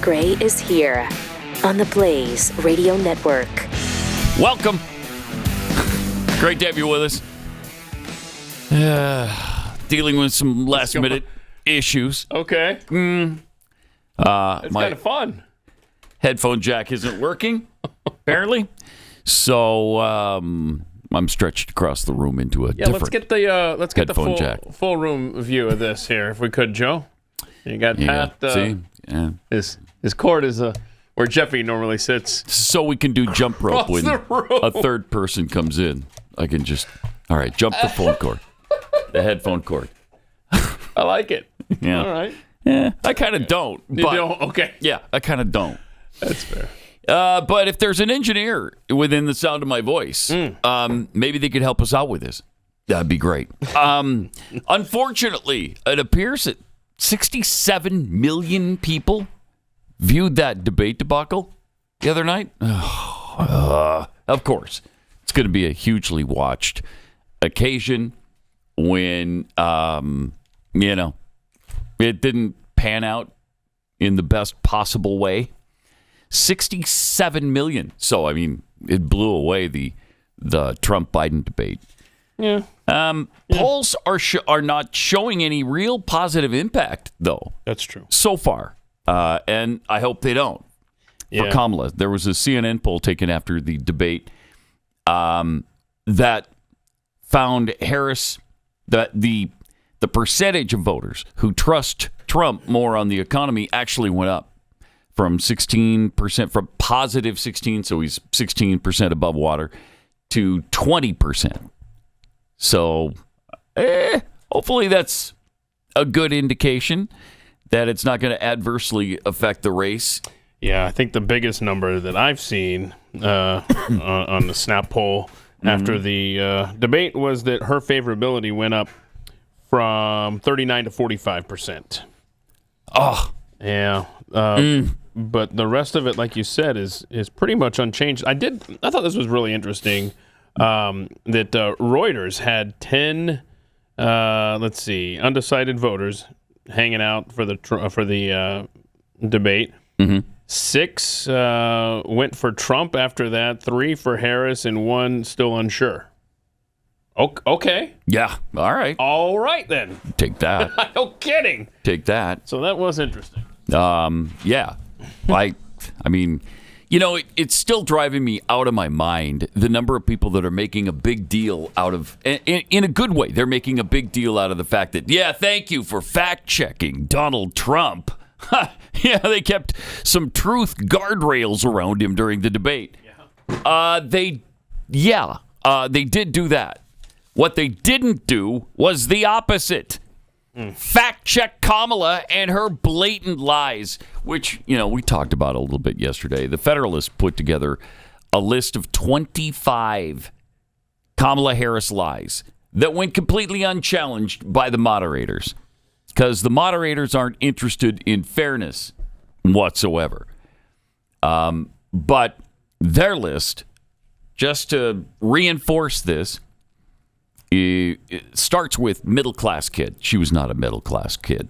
Gray is here on the Blaze Radio Network. Welcome. Great to have you with us. Dealing with some last-minute issues. Okay. It's kind of fun. Headphone jack isn't working, apparently. So I'm stretched across the room into a different let's get the jack. full room view of this here, if we could, Joe. You got Pat. See? Yeah. His cord is where Jeffy normally sits. So we can do jump rope when the room. a third person comes in. I can just, all right, jump the phone cord, the headphone cord. I like it. Yeah. All right. Yeah, I kind of don't. You don't? Okay. Yeah, I kind of don't. That's fair. But if there's an engineer within the sound of my voice, maybe they could help us out with this. That'd be great. Unfortunately, it appears that 67 million people viewed that debate debacle the other night. Of course, it's going to be a hugely watched occasion when, it didn't pan out in the best possible way. 67 million. So, I mean, it blew away the Trump-Biden debate. Yeah. Polls are not showing any real positive impact, though. That's true. So far. And I hope they don't. For Kamala. There was a CNN poll taken after the debate that found Harris, that the percentage of voters who trust Trump more on the economy actually went up from 16%, from positive 16, so he's 16% above water, to 20%. So hopefully that's a good indication that it's not going to adversely affect the race. Yeah, I think the biggest number that I've seen on the Snap poll after the debate was that her favorability went up from 39 to 45%. Oh. Yeah. But the rest of it, like you said, is pretty much unchanged. I thought this was really interesting that Reuters had 10 undecided voters hanging out for the debate. Mm-hmm. 6 went for Trump after that, 3 for Harris, and 1 still unsure. Okay. Yeah. All right. All right, then. Take that. No kidding. Take that. So that was interesting. Yeah. I mean, it's still driving me out of my mind, the number of people that are making a big deal out of, in a good way, they're making a big deal out of the fact that, thank you for fact-checking Donald Trump. Yeah, they kept some truth guardrails around him during the debate. They did do that. What they didn't do was the opposite. Fact check Kamala and her blatant lies, which, we talked about a little bit yesterday. The Federalist put together a list of 25 Kamala Harris lies that went completely unchallenged by the moderators, because the moderators aren't interested in fairness whatsoever. But their list, just to reinforce this, it starts with middle-class kid. She was not a middle-class kid.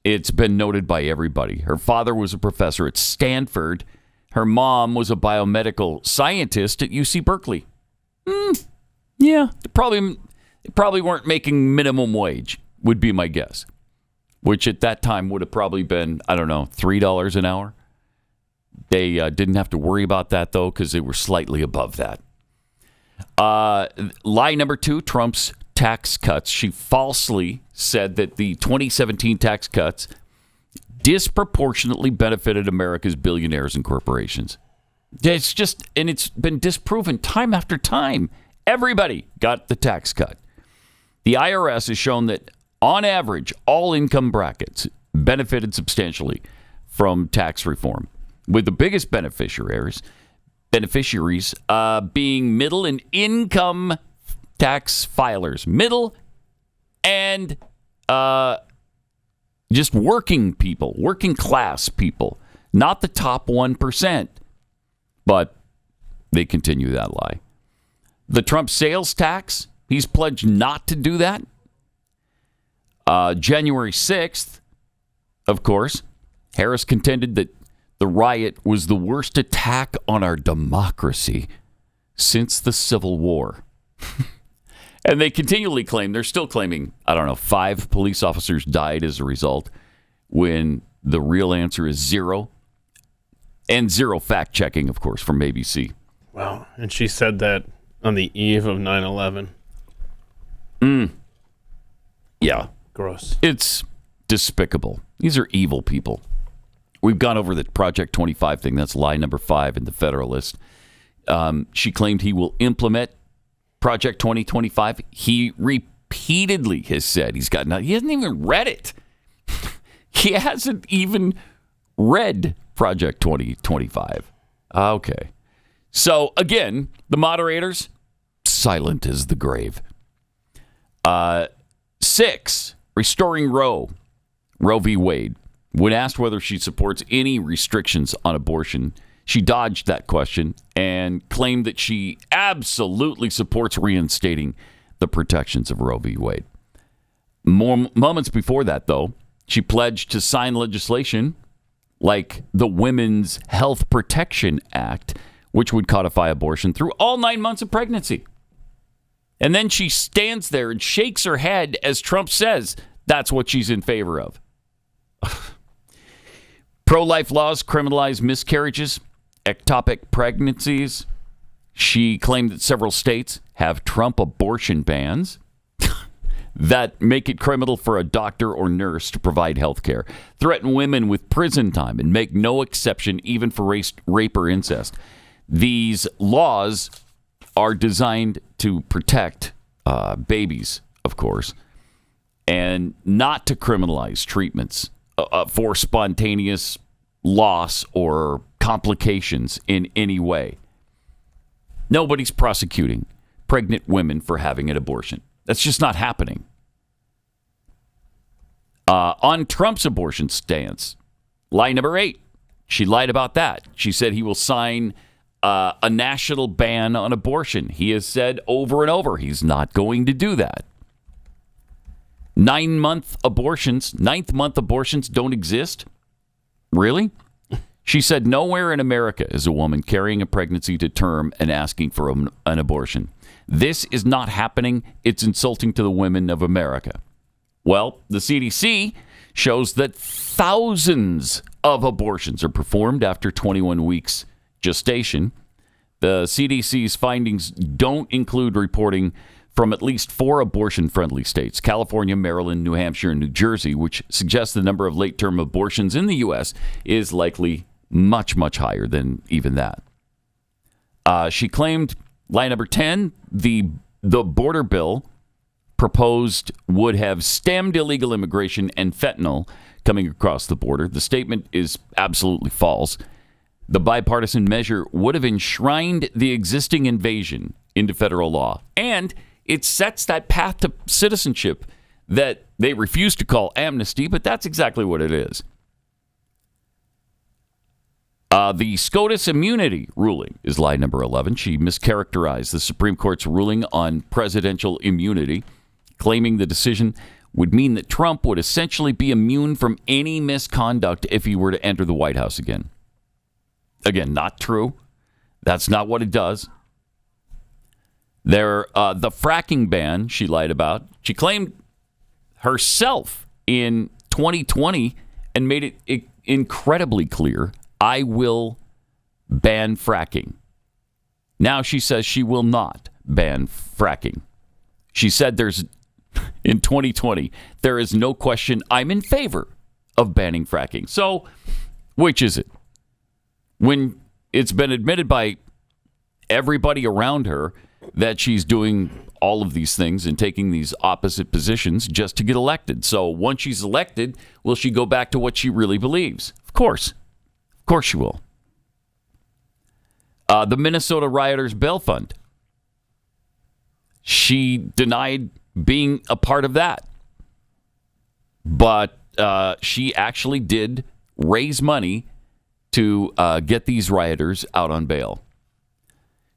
It's been noted by everybody. Her father was a professor at Stanford. Her mom was a biomedical scientist at UC Berkeley. They probably weren't making minimum wage, would be my guess, which at that time would have probably been, I don't know, $3 an hour. They didn't have to worry about that, though, because they were slightly above that. Lie number 2, Trump's tax cuts. She falsely said that the 2017 tax cuts disproportionately benefited America's billionaires and corporations. It's been disproven time after time. Everybody got the tax cut. The IRS has shown that, on average, all income brackets benefited substantially from tax reform, with the biggest beneficiaries being middle and income tax filers. Middle and just working people, working class people, not the top 1%. But they continue that lie. The Trump sales tax, he's pledged not to do that. January 6th, of course, Harris contended that the riot was the worst attack on our democracy since the Civil War. And they continually claim, they're still claiming, 5 police officers died as a result, when the real answer is 0. And 0 fact-checking, of course, from ABC. Wow. And she said that on the eve of 9/11. Yeah. Gross. It's despicable. These are evil people. We've gone over the Project 25 thing. That's lie number 5 in the Federalist. She claimed he will implement Project 2025. He repeatedly has said he hasn't even read it. He hasn't even read Project 2025. Okay. So, again, the moderators, silent as the grave. 6, restoring Roe v. Wade. When asked whether she supports any restrictions on abortion, she dodged that question and claimed that she absolutely supports reinstating the protections of Roe v. Wade. Moments before that, though, she pledged to sign legislation like the Women's Health Protection Act, which would codify abortion through all 9 months of pregnancy. And then she stands there and shakes her head as Trump says that's what she's in favor of. Pro-life laws criminalize miscarriages, ectopic pregnancies. She claimed that several states have Trump abortion bans that make it criminal for a doctor or nurse to provide health care, threaten women with prison time, and make no exception even for rape or incest. These laws are designed to protect babies, of course, and not to criminalize treatments for spontaneous loss or complications in any way. Nobody's prosecuting pregnant women for having an abortion. That's just not happening. On Trump's abortion stance, lie number 8. She lied about that. She said he will sign a national ban on abortion. He has said over and over he's not going to do that. 9-month abortions, 9th-month abortions don't exist? Really? She said nowhere in America is a woman carrying a pregnancy to term and asking for an abortion. This is not happening. It's insulting to the women of America. Well, the CDC shows that thousands of abortions are performed after 21 weeks gestation. The CDC's findings don't include reporting from at least 4 abortion-friendly states, California, Maryland, New Hampshire, and New Jersey, which suggests the number of late-term abortions in the U.S. is likely much, much higher than even that. She claimed, lie number 10, the border bill proposed would have stemmed illegal immigration and fentanyl coming across the border. The statement is absolutely false. The bipartisan measure would have enshrined the existing invasion into federal law, and it sets that path to citizenship that they refuse to call amnesty, but that's exactly what it is. The SCOTUS immunity ruling is lie number 11. She mischaracterized the Supreme Court's ruling on presidential immunity, claiming the decision would mean that Trump would essentially be immune from any misconduct if he were to enter the White House again. Again, not true. That's not what it does. The fracking ban she lied about, she claimed herself in 2020 and made it incredibly clear, I will ban fracking. Now she says she will not ban fracking. She said in 2020, there is no question I'm in favor of banning fracking. So, which is it? When it's been admitted by everybody around her that she's doing all of these things and taking these opposite positions just to get elected. So once she's elected, will she go back to what she really believes? Of course. Of course she will. The Minnesota rioters' bail fund. She denied being a part of that. But she actually did raise money to get these rioters out on bail.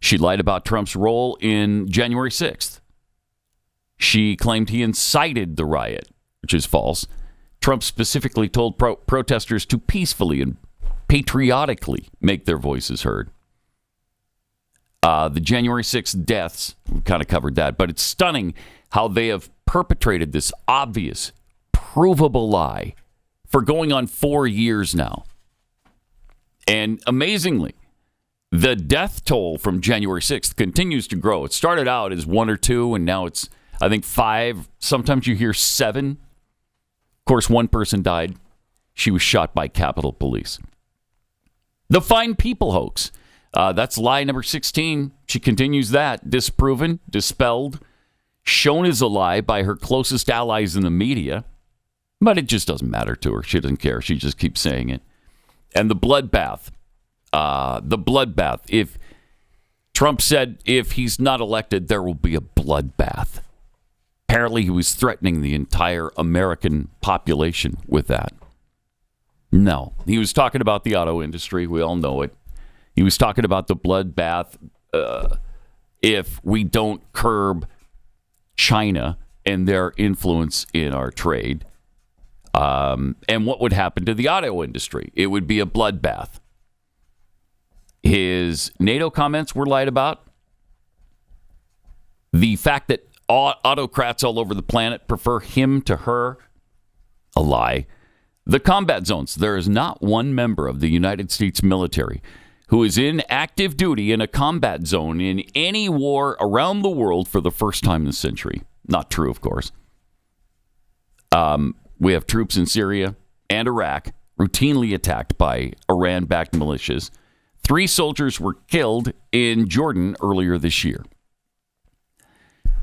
She lied about Trump's role in January 6th. She claimed he incited the riot, which is false, Trump specifically told protesters to peacefully and patriotically make their voices heard. The January 6th deaths, we kind of covered that, but it's stunning how they have perpetrated this obvious, provable lie for going on 4 years now. And amazingly, the death toll from January 6th continues to grow. It started out as 1 or 2, and now it's, I think, 5. Sometimes you hear 7. Of course, one person died. She was shot by Capitol Police. The Fine People hoax. That's lie number 16. She continues that. Disproven, dispelled, shown as a lie by her closest allies in the media. But it just doesn't matter to her. She doesn't care. She just keeps saying it. And the bloodbath. If Trump said if he's not elected, there will be a bloodbath. Apparently, he was threatening the entire American population with that. No, he was talking about the auto industry. We all know it. He was talking about the bloodbath if we don't curb China and their influence in our trade. And what would happen to the auto industry? It would be a bloodbath. His NATO comments were lied about. The fact that autocrats all over the planet prefer him to her, a lie. The combat zones. There is not one member of the United States military who is in active duty in a combat zone in any war around the world for the first time in the century. Not true, of course. We have troops in Syria and Iraq routinely attacked by Iran-backed militias. 3 soldiers were killed in Jordan earlier this year.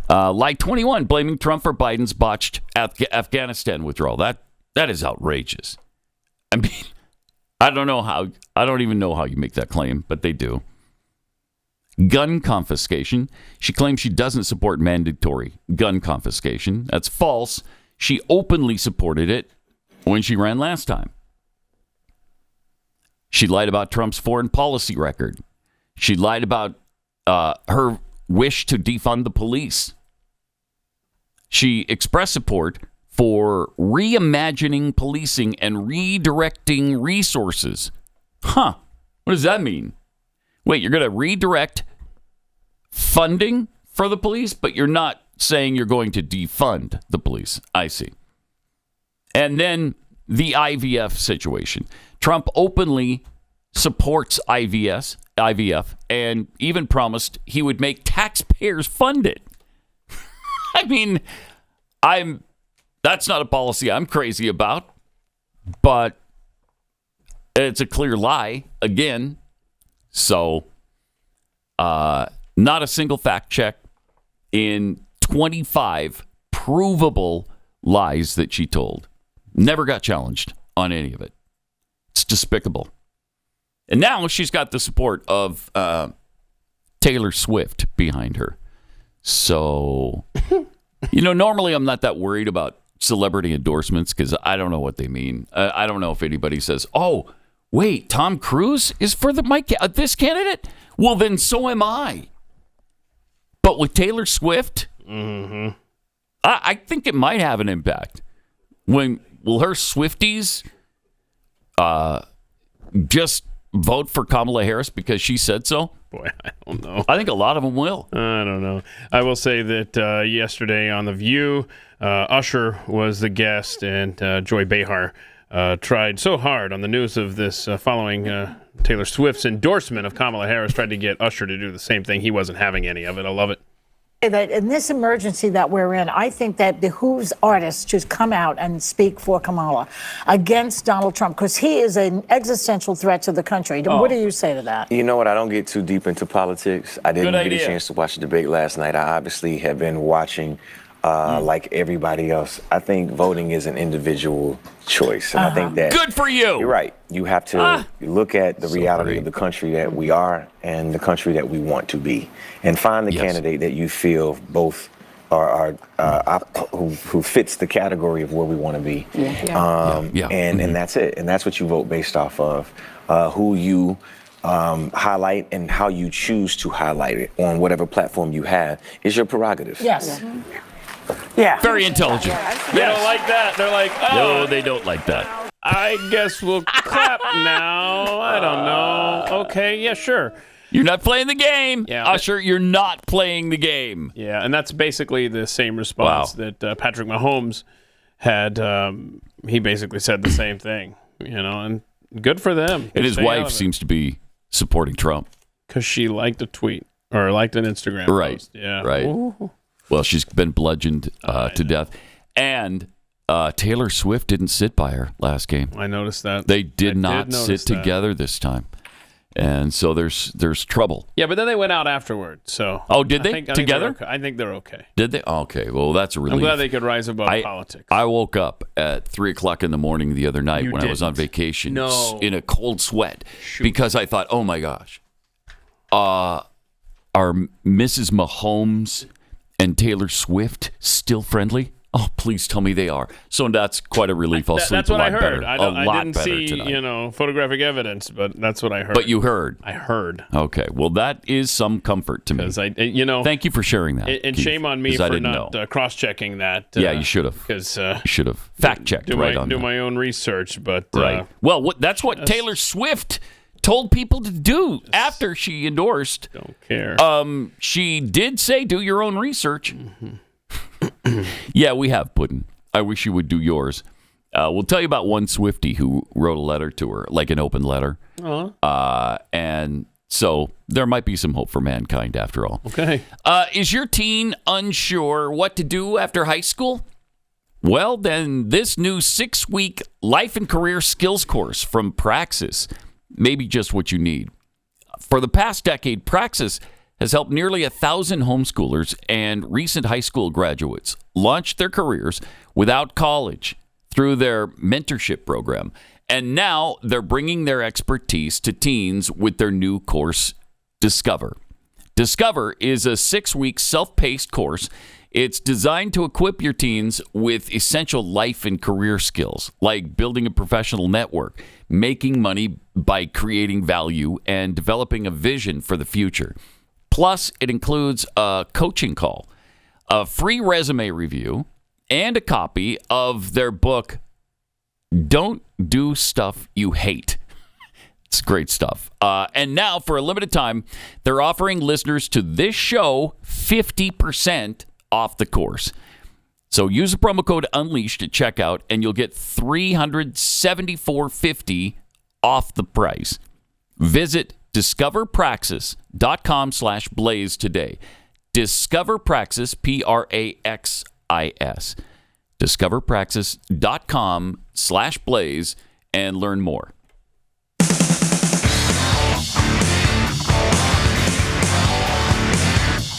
Lie 21, blaming Trump for Biden's botched Afghanistan withdrawal. That is outrageous. I mean, I don't even know how you make that claim, but they do. Gun confiscation. She claims she doesn't support mandatory gun confiscation. That's false. She openly supported it when she ran last time. She lied about Trump's foreign policy record. She lied about her wish to defund the police. She expressed support for reimagining policing and redirecting resources. Huh. What does that mean? Wait, you're going to redirect funding for the police, but you're not saying you're going to defund the police. I see. And then the IVF situation. Trump openly supports IVF and even promised he would make taxpayers fund it. I mean, that's not a policy I'm crazy about, but it's a clear lie again. So, not a single fact check in 25 provable lies that she told. Never got challenged on any of it. It's despicable. And now she's got the support of Taylor Swift behind her. So, normally I'm not that worried about celebrity endorsements because I don't know what they mean. I don't know if anybody says, oh, wait, Tom Cruise is for this candidate? Well, then so am I. But with Taylor Swift, I think it might have an impact. Will her Swifties just vote for Kamala Harris because she said so? Boy, I don't know. I think a lot of them will. I don't know. I will say that yesterday on The View, Usher was the guest, and Joy Behar tried so hard on the news of this following Taylor Swift's endorsement of Kamala Harris, tried to get Usher to do the same thing. He wasn't having any of it. I love it. That in this emergency that we're in, I think that behooves artists should come out and speak for Kamala against Donald Trump because he is an existential threat to the country. What do you say to that? You know what? I don't get too deep into politics. I didn't get a chance to watch the debate last night. I obviously have been watching like everybody else. I think voting is an individual choice. And I think that... Good for you! You're right. You have to look at the reality of the country that we are and the country that we want to be. And find the candidate that you feel both are who fits the category of where we want to be. And that's it. And that's what you vote based off of. Who you highlight and how you choose to highlight it on whatever platform you have is your prerogative. Yes. Yeah. Very intelligent. They don't like that. They're like, No, they don't like that. I guess we'll clap now. I don't know. Okay, yeah, sure. You're not playing the game. Yeah. Usher, you're not playing the game. Yeah, and that's basically the same response that Patrick Mahomes had. He basically said the same thing, and good for them. And his wife seems to be supporting Trump. Because she liked a tweet or liked an Instagram post. Yeah. Right. Ooh. Well, she's been bludgeoned to death. And Taylor Swift didn't sit by her last game. I noticed that. They did not sit together this time. And so there's trouble. Yeah, but then they went out afterward. So did they? Together? I think they're okay. Did they? Okay. Well, that's a relief. I'm glad they could rise above politics. I woke up at 3 o'clok in the morning the other night I was on vacation in a cold sweat because I thought, oh my gosh, are Mrs. Mahomes and Taylor Swift still friendly? Oh, please tell me they are. So that's quite a relief. I'll sleep that's a what lot I heard. better. I didn't see, tonight. photographic evidence, but that's what I heard. But you heard. I heard. Okay. Well, that is some comfort to me. Because thank you for sharing that. And Keith, shame on me for not cross-checking that. Yeah, you should have. Because you should have fact-checked do that. my own research, but right. Well, that's what Taylor Swift told people to do after she endorsed. Don't care. She did say, do your own research. Mm-hmm. Yeah, we have, Puddin'. I wish you would do yours. We'll tell you about one Swiftie who wrote a letter to her, like an open letter. Uh-huh. And so there might be some hope for mankind after all. Okay. Is your teen unsure what to do after high school? Well, then this new 6-week life and career skills course from Praxis may be just what you need. For the past decade, Praxis has helped nearly 1,000 homeschoolers and recent high school graduates launch their careers without college through their mentorship program. And now they're bringing their expertise to teens with their new course, Discover. Discover is a 6-week self-paced course. It's designed to equip your teens with essential life and career skills, like building a professional network, making money by creating value, and developing a vision for the future. Plus, it includes a coaching call, a free resume review, and a copy of their book, Don't Do Stuff You Hate. It's great stuff. And now, for a limited time, they're offering listeners to this show 50% off the course. So use the promo code UNLEASHED at checkout, and you'll get $374.50 off the price. Visit discoverpraxis.com/blaze today. Discover Praxis, Praxis. Discoverpraxis.com/blaze and learn more.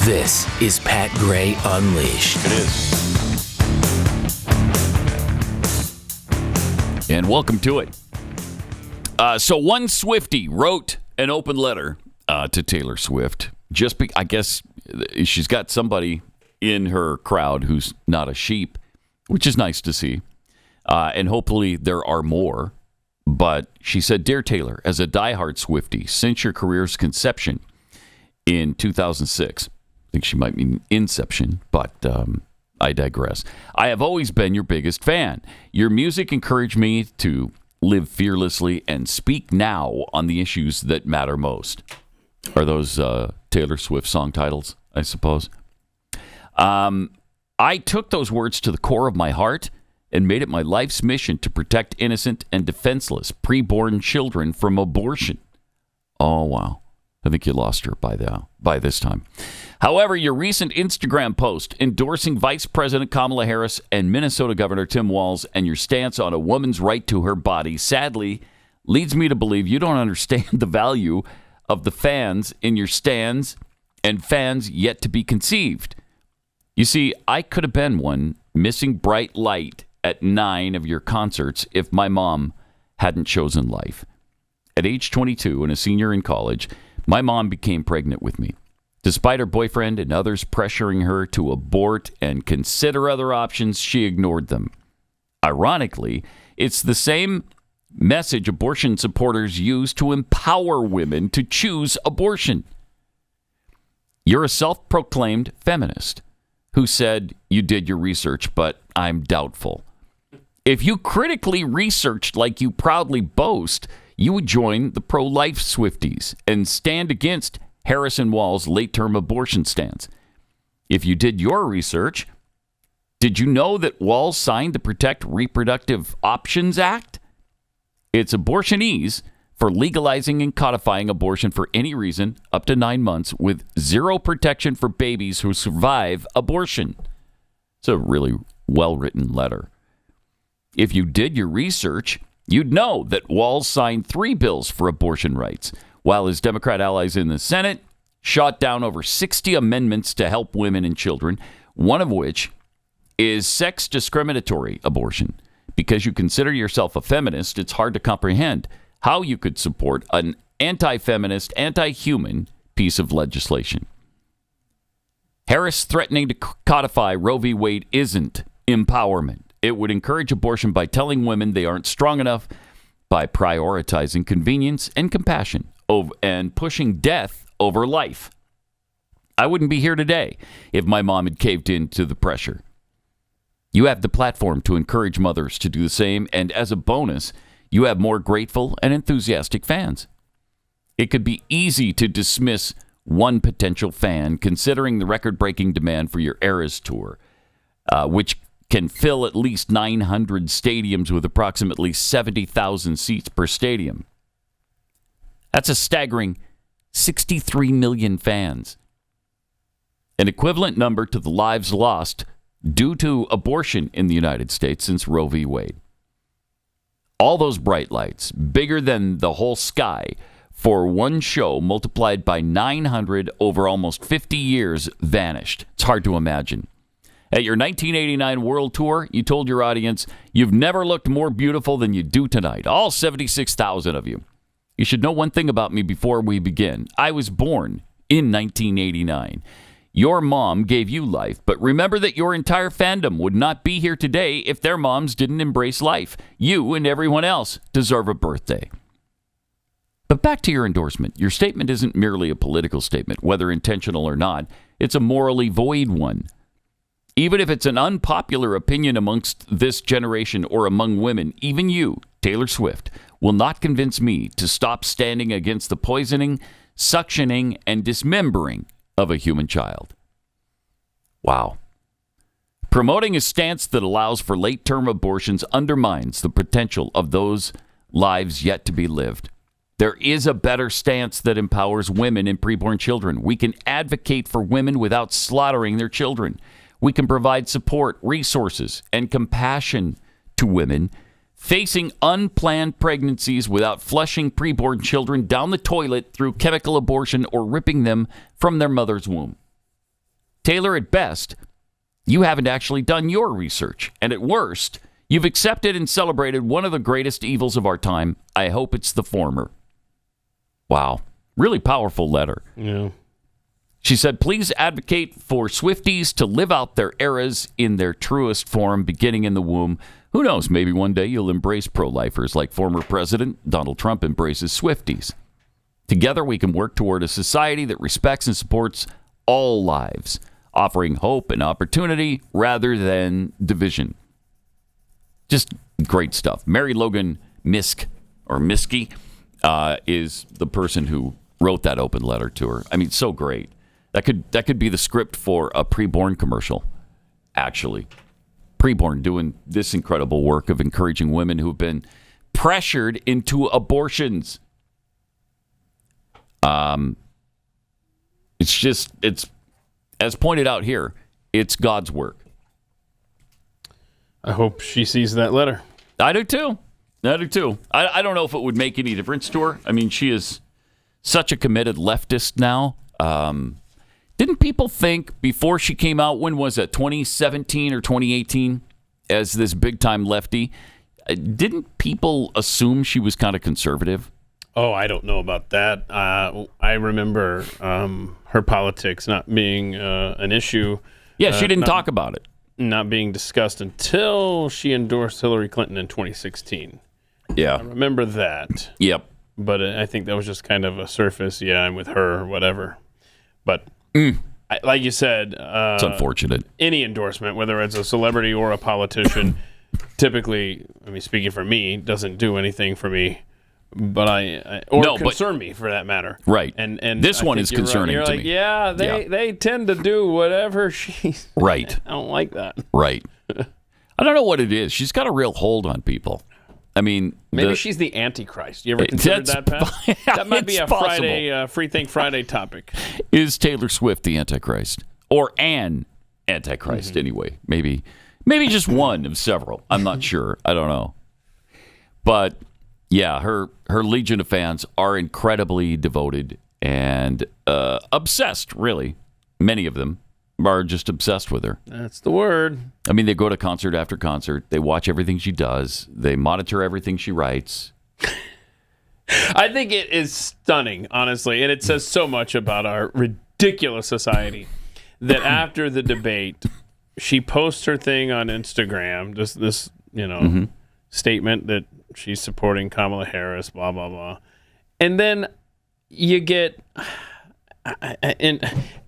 This is Pat Gray Unleashed. It is. And welcome to it. So one Swiftie wrote an open letter to Taylor Swift. I guess she's got somebody in her crowd who's not a sheep, which is nice to see. And hopefully there are more. But she said, Dear Taylor, as a diehard Swiftie, since your career's conception in 2006, I think she might mean inception, but I digress. I have always been your biggest fan. Your music encouraged me to live fearlessly and speak now on the issues that matter most. Are those Taylor Swift song titles, I suppose? I took those words to the core of my heart and made it my life's mission to protect innocent and defenseless preborn children from abortion. Oh, wow. I think you lost her by this time. However, your recent Instagram post endorsing Vice President Kamala Harris and Minnesota Governor Tim Walz and your stance on a woman's right to her body sadly leads me to believe you don't understand the value of the fans in your stands and fans yet to be conceived. You see, I could have been one missing bright light at 9 of your concerts if my mom hadn't chosen life. At age 22 and a senior in college, my mom became pregnant with me. Despite her boyfriend and others pressuring her to abort and consider other options, she ignored them. Ironically, it's the same message abortion supporters use to empower women to choose abortion. You're a self-proclaimed feminist, who said you did your research, but I'm doubtful. If you critically researched like you proudly boast, you would join the pro-life Swifties and stand against Harris and Wall's late-term abortion stance. If you did your research, did you know that Wall signed the Protect Reproductive Options Act? It's abortionees for legalizing and codifying abortion for any reason up to 9 months with zero protection for babies who survive abortion. It's a really well-written letter. If you did your research, you'd know that Wall signed 3 bills for abortion rights, while his Democrat allies in the Senate shot down over 60 amendments to help women and children, one of which is sex discriminatory abortion. Because you consider yourself a feminist, it's hard to comprehend how you could support an anti-feminist, anti-human piece of legislation. Harris threatening to codify Roe v. Wade isn't empowerment. It would encourage abortion by telling women they aren't strong enough, by prioritizing convenience and compassion and pushing death over life. I wouldn't be here today if my mom had caved in to the pressure. You have the platform to encourage mothers to do the same, and as a bonus, you have more grateful and enthusiastic fans. It could be easy to dismiss one potential fan, considering the record-breaking demand for your Eras tour, which can fill at least 900 stadiums with approximately 70,000 seats per stadium. That's a staggering 63 million fans. An equivalent number to the lives lost due to abortion in the United States since Roe v. Wade. All those bright lights, bigger than the whole sky, for one show multiplied by 900 over almost 50 years, vanished. It's hard to imagine. At your 1989 World Tour, you told your audience, you've never looked more beautiful than you do tonight. All 76,000 of you. You should know one thing about me before we begin. I was born in 1989. Your mom gave you life, but remember that your entire fandom would not be here today if their moms didn't embrace life. You and everyone else deserve a birthday. But back to your endorsement. Your statement isn't merely a political statement, whether intentional or not. It's a morally void one. Even if it's an unpopular opinion amongst this generation or among women, even you, Taylor Swift, will not convince me to stop standing against the poisoning, suctioning, and dismembering of a human child. Wow. Promoting a stance that allows for late-term abortions undermines the potential of those lives yet to be lived. There is a better stance that empowers women and preborn children. We can advocate for women without slaughtering their children. We can provide support, resources, and compassion to women facing unplanned pregnancies without flushing preborn children down the toilet through chemical abortion or ripping them from their mother's womb. Taylor, at best, you haven't actually done your research. And at worst, you've accepted and celebrated one of the greatest evils of our time. I hope it's the former. Wow. Really powerful letter. Yeah. She said, please advocate for Swifties to live out their eras in their truest form, beginning in the womb. Who knows, maybe one day you'll embrace pro-lifers like former President Donald Trump embraces Swifties. Together we can work toward a society that respects and supports all lives, offering hope and opportunity rather than division. Just great stuff. Mary Logan Misk, or Miskey, is the person who wrote that open letter to her. I mean, so great. That could be the script for a PreBorn commercial, actually. PreBorn doing this incredible work of encouraging women who've been pressured into abortions. It's as pointed out here, it's God's work. I hope she sees that letter. I do too. I don't know if it would make any difference to her. I mean, she is such a committed leftist now. Didn't people think before she came out, when was it, 2017 or 2018, as this big-time lefty, didn't people assume she was kind of conservative? Oh, I don't know about that. I remember her politics not being an issue. Yeah, she didn't talk about it. Not being discussed until she endorsed Hillary Clinton in 2016. Yeah. I remember that. Yep. But I think that was just kind of a surface, yeah, I'm with her or whatever. But like you said, it's unfortunate. Any endorsement, whether it's a celebrity or a politician, typically, I mean, speaking for me, doesn't do anything for me. But concern me for that matter. Right. And this one is concerning to me. Yeah, they tend to do whatever she's. Right. I don't like that. Right. I don't know what it is. She's got a real hold on people. I mean, maybe she's the Antichrist. You ever considered that, Pat? That might be a Friday Free Think Friday topic. Is Taylor Swift the Antichrist, or an Antichrist? Anyway, maybe just one of several. I'm not sure. I don't know, but. Yeah, her legion of fans are incredibly devoted and obsessed, really. Many of them are just obsessed with her. That's the word. I mean, they go to concert after concert. They watch everything she does. They monitor everything she writes. I think it is stunning, honestly, and it says so much about our ridiculous society that after the debate, she posts her thing on Instagram, just this, statement that she's supporting Kamala Harris, blah, blah, blah. And then you get in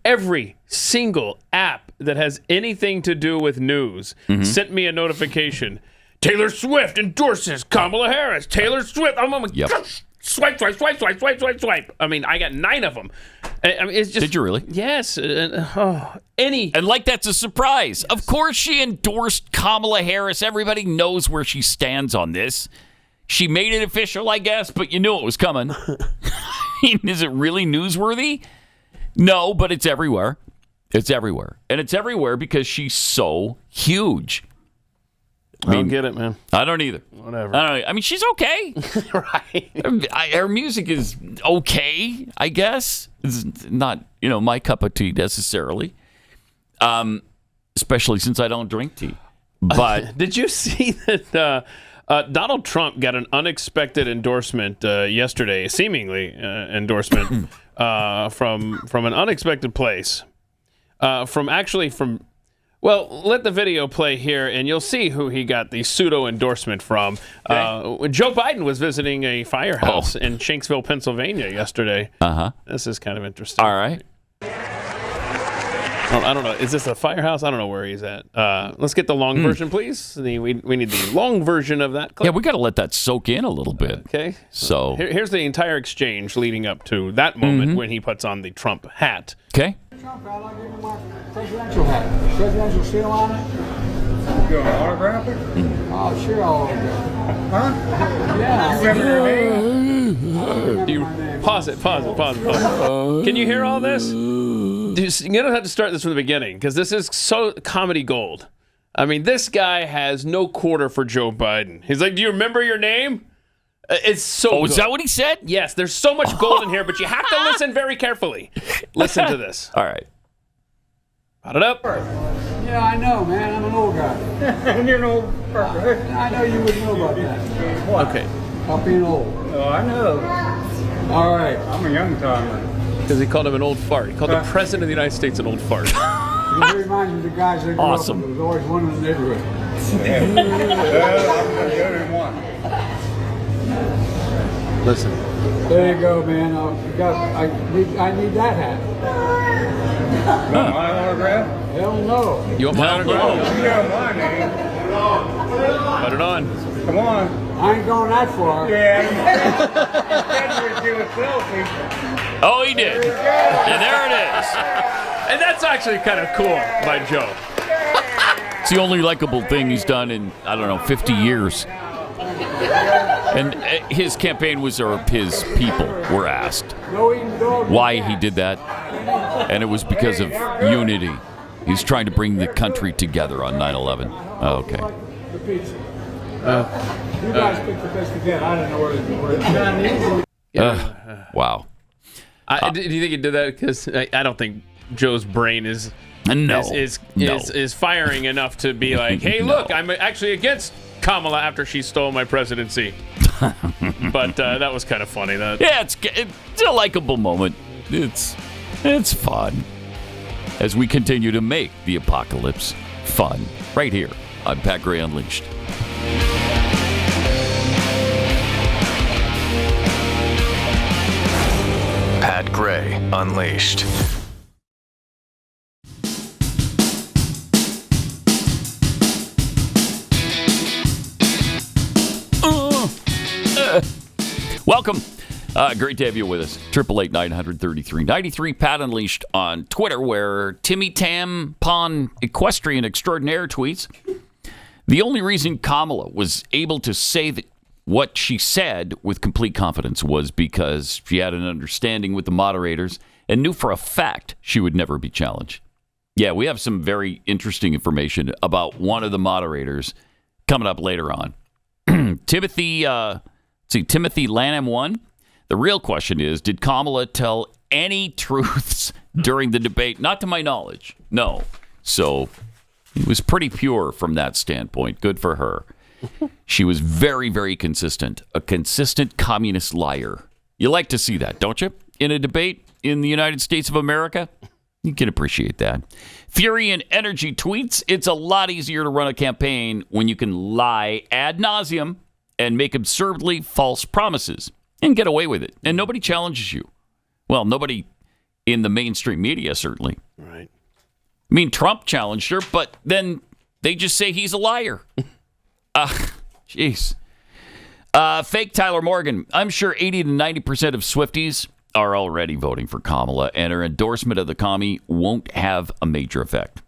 every single app that has anything to do with news sent me a notification. Taylor Swift endorses Kamala Harris. Taylor Swift. I'm like, swipe, swipe, swipe, swipe, swipe, swipe, swipe. I mean, I got 9 of them. I mean, it's just. Did you really? Yes. And like that's a surprise. Yes. Of course she endorsed Kamala Harris. Everybody knows where she stands on this. She made it official, I guess, but you knew it was coming. I mean, is it really newsworthy? No, but it's everywhere. It's everywhere. And it's everywhere because she's so huge. I don't get it, man. I don't either. Whatever. I mean, she's okay. Right. Her music is okay, I guess. It's not, my cup of tea necessarily. Especially since I don't drink tea. But did you see that Donald Trump got an unexpected endorsement yesterday, seemingly endorsement from an unexpected place. Well, let the video play here, and you'll see who he got the pseudo endorsement from. Okay. Joe Biden was visiting a firehouse in Shanksville, Pennsylvania yesterday. This is kind of interesting. All right. I don't know. Is this a firehouse? I don't know where he's at. Let's get the long version, please. We need the long version of that clip. Yeah, we got to let that soak in a little bit. Okay. So here's the entire exchange leading up to that moment when he puts on the Trump hat. Okay. Trump hat, I'll give him my presidential hat. Presidential seal on it. You want to autograph it? Oh, sure, I'll autograph it. Huh? Yeah. You remember your name? Pause it. Can you hear all this? You don't have to start this from the beginning because this is so comedy gold. I mean, this guy has no quarter for Joe Biden. He's like, do you remember your name? It's so good. Is that what he said? Yes, there's so much gold in here, but you have to listen very carefully. Listen to this. All right. Pot it up. Yeah, I know, man. I'm an old guy. And you're an old person. I know you wouldn't know about that. What? Okay. About being old. Oh, I know. All right. I'm a young timer. Because he called him an old fart. He called the president of the United States an old fart. It reminds me of the guys that grew Awesome. up with. There was always one in the neighborhood. Well, I'm the only one. Listen. There you go, man. I need that hat. Want my autograph? Hell no. You want my autograph? You know my name. Put it on. Come on. I ain't going that far. Yeah. You said you would do a selfie. Oh, he did. And there it is. And that's actually kind of cool by Joe. It's the only likable thing he's done in, 50 years. And his campaign was, or his people were asked why he did that. And it was because of unity. He's trying to bring the country together on 9/11. Oh, okay. The pizza. You guys picked the best to get. I don't know where it's Wow. Do you think he did that? Because I don't think Joe's brain is firing enough to be like, hey, look, I'm actually against Kamala after she stole my presidency. But that was kind of funny. Yeah, it's a likable moment. It's fun as we continue to make the apocalypse fun right here on Pat Gray Unleashed. Pat Gray Unleashed. Welcome. Great to have you with us. 888-933-93. Pat Unleashed on Twitter, where Timmy Tam Pon Equestrian Extraordinaire tweets, the only reason Kamala was able to say what she said with complete confidence was because she had an understanding with the moderators and knew for a fact she would never be challenged. Yeah, we have some very interesting information about one of the moderators coming up later on. Timothy Lanham won. The real question is, did Kamala tell any truths during the debate? Not to my knowledge. No. So it was pretty pure from that standpoint. Good for her. She was very, very consistent. A consistent communist liar. You like to see that, don't you? In a debate in the United States of America? You can appreciate that. Fury and Energy tweets, it's a lot easier to run a campaign when you can lie ad nauseum and make absurdly false promises and get away with it. And nobody challenges you. Well, nobody in the mainstream media, certainly. Right. I mean, Trump challenged her, but then they just say he's a liar. Jeez. Fake Tyler Morgan. I'm sure 80 to 90% of Swifties are already voting for Kamala, and her endorsement of the commie won't have a major effect.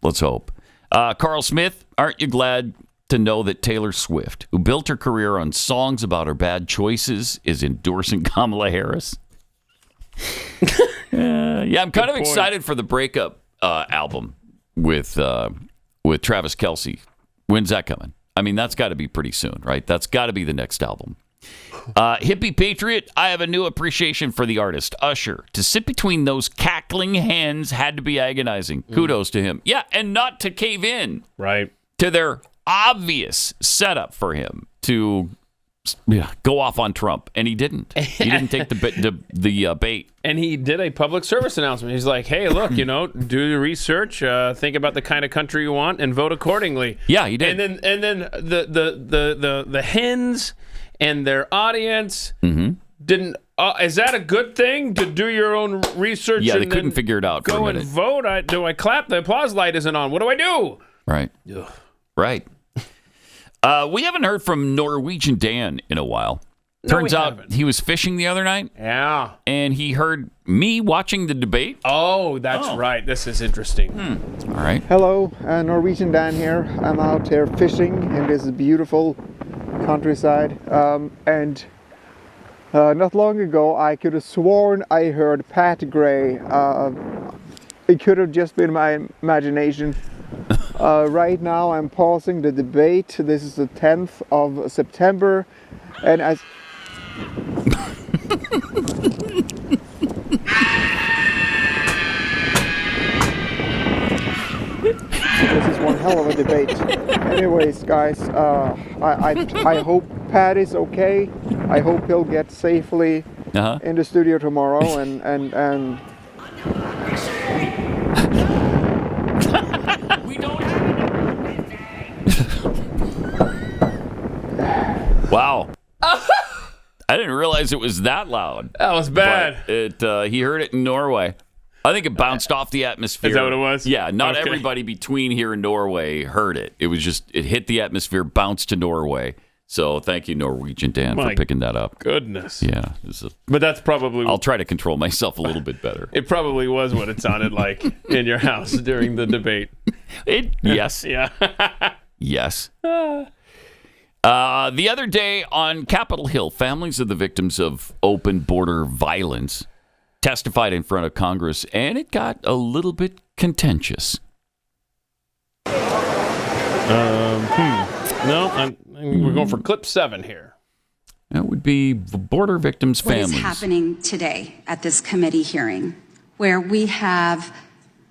Let's hope. Carl Smith, aren't you glad to know that Taylor Swift, who built her career on songs about her bad choices, is endorsing Kamala Harris? Yeah, I'm kind of excited for the breakup album with Travis Kelce. When's that coming? I mean, that's got to be pretty soon, right? That's got to be the next album. Hippie Patriot, I have a new appreciation for the artist, Usher. To sit between those cackling hens had to be agonizing. Kudos to him. Yeah, and not to cave in. Right. To their obvious setup for him to go off on Trump, and he didn't. He didn't take the bait. And he did a public service announcement. He's like, "Hey, look, do your research, think about the kind of country you want, and vote accordingly." Yeah, he did. And then the hens and their audience didn't. Is that a good thing to do your own research? Yeah, and they couldn't figure it out. Go for a and minute. vote. Do I clap? The applause light isn't on. What do I do? Right. Ugh. Right. We haven't heard from Norwegian Dan in a while. Turns out he was fishing the other night. Yeah. And he heard me watching the debate. Oh, that's right. This is interesting. All right. Hello, Norwegian Dan here. I'm out here fishing in this beautiful countryside. And not long ago, I could have sworn I heard Pat Gray. It could have just been my imagination. Right now, I'm pausing the debate. This is the 10th of September. And as... This is one hell of a debate. Anyways, guys, I hope Pat is okay. I hope he'll get safely in the studio tomorrow. And We don't. Wow. I didn't realize it was that loud. That was bad. But he heard it in Norway. I think it bounced off the atmosphere. Is that what it was? Yeah, not everybody between here and Norway heard it. It was just, it hit the atmosphere, bounced to Norway. So thank you, Norwegian Dan, for picking that up. Goodness. Yeah. But that's probably... I'll try to control myself a little bit better. It probably was what it sounded like in your house during the debate. Yes. Yeah. Yes. The other day on Capitol Hill, families of the victims of open border violence testified in front of Congress, and it got a little bit contentious. No, we're going for clip 7 here. That would be the border victims' families. What is happening today at this committee hearing, where we have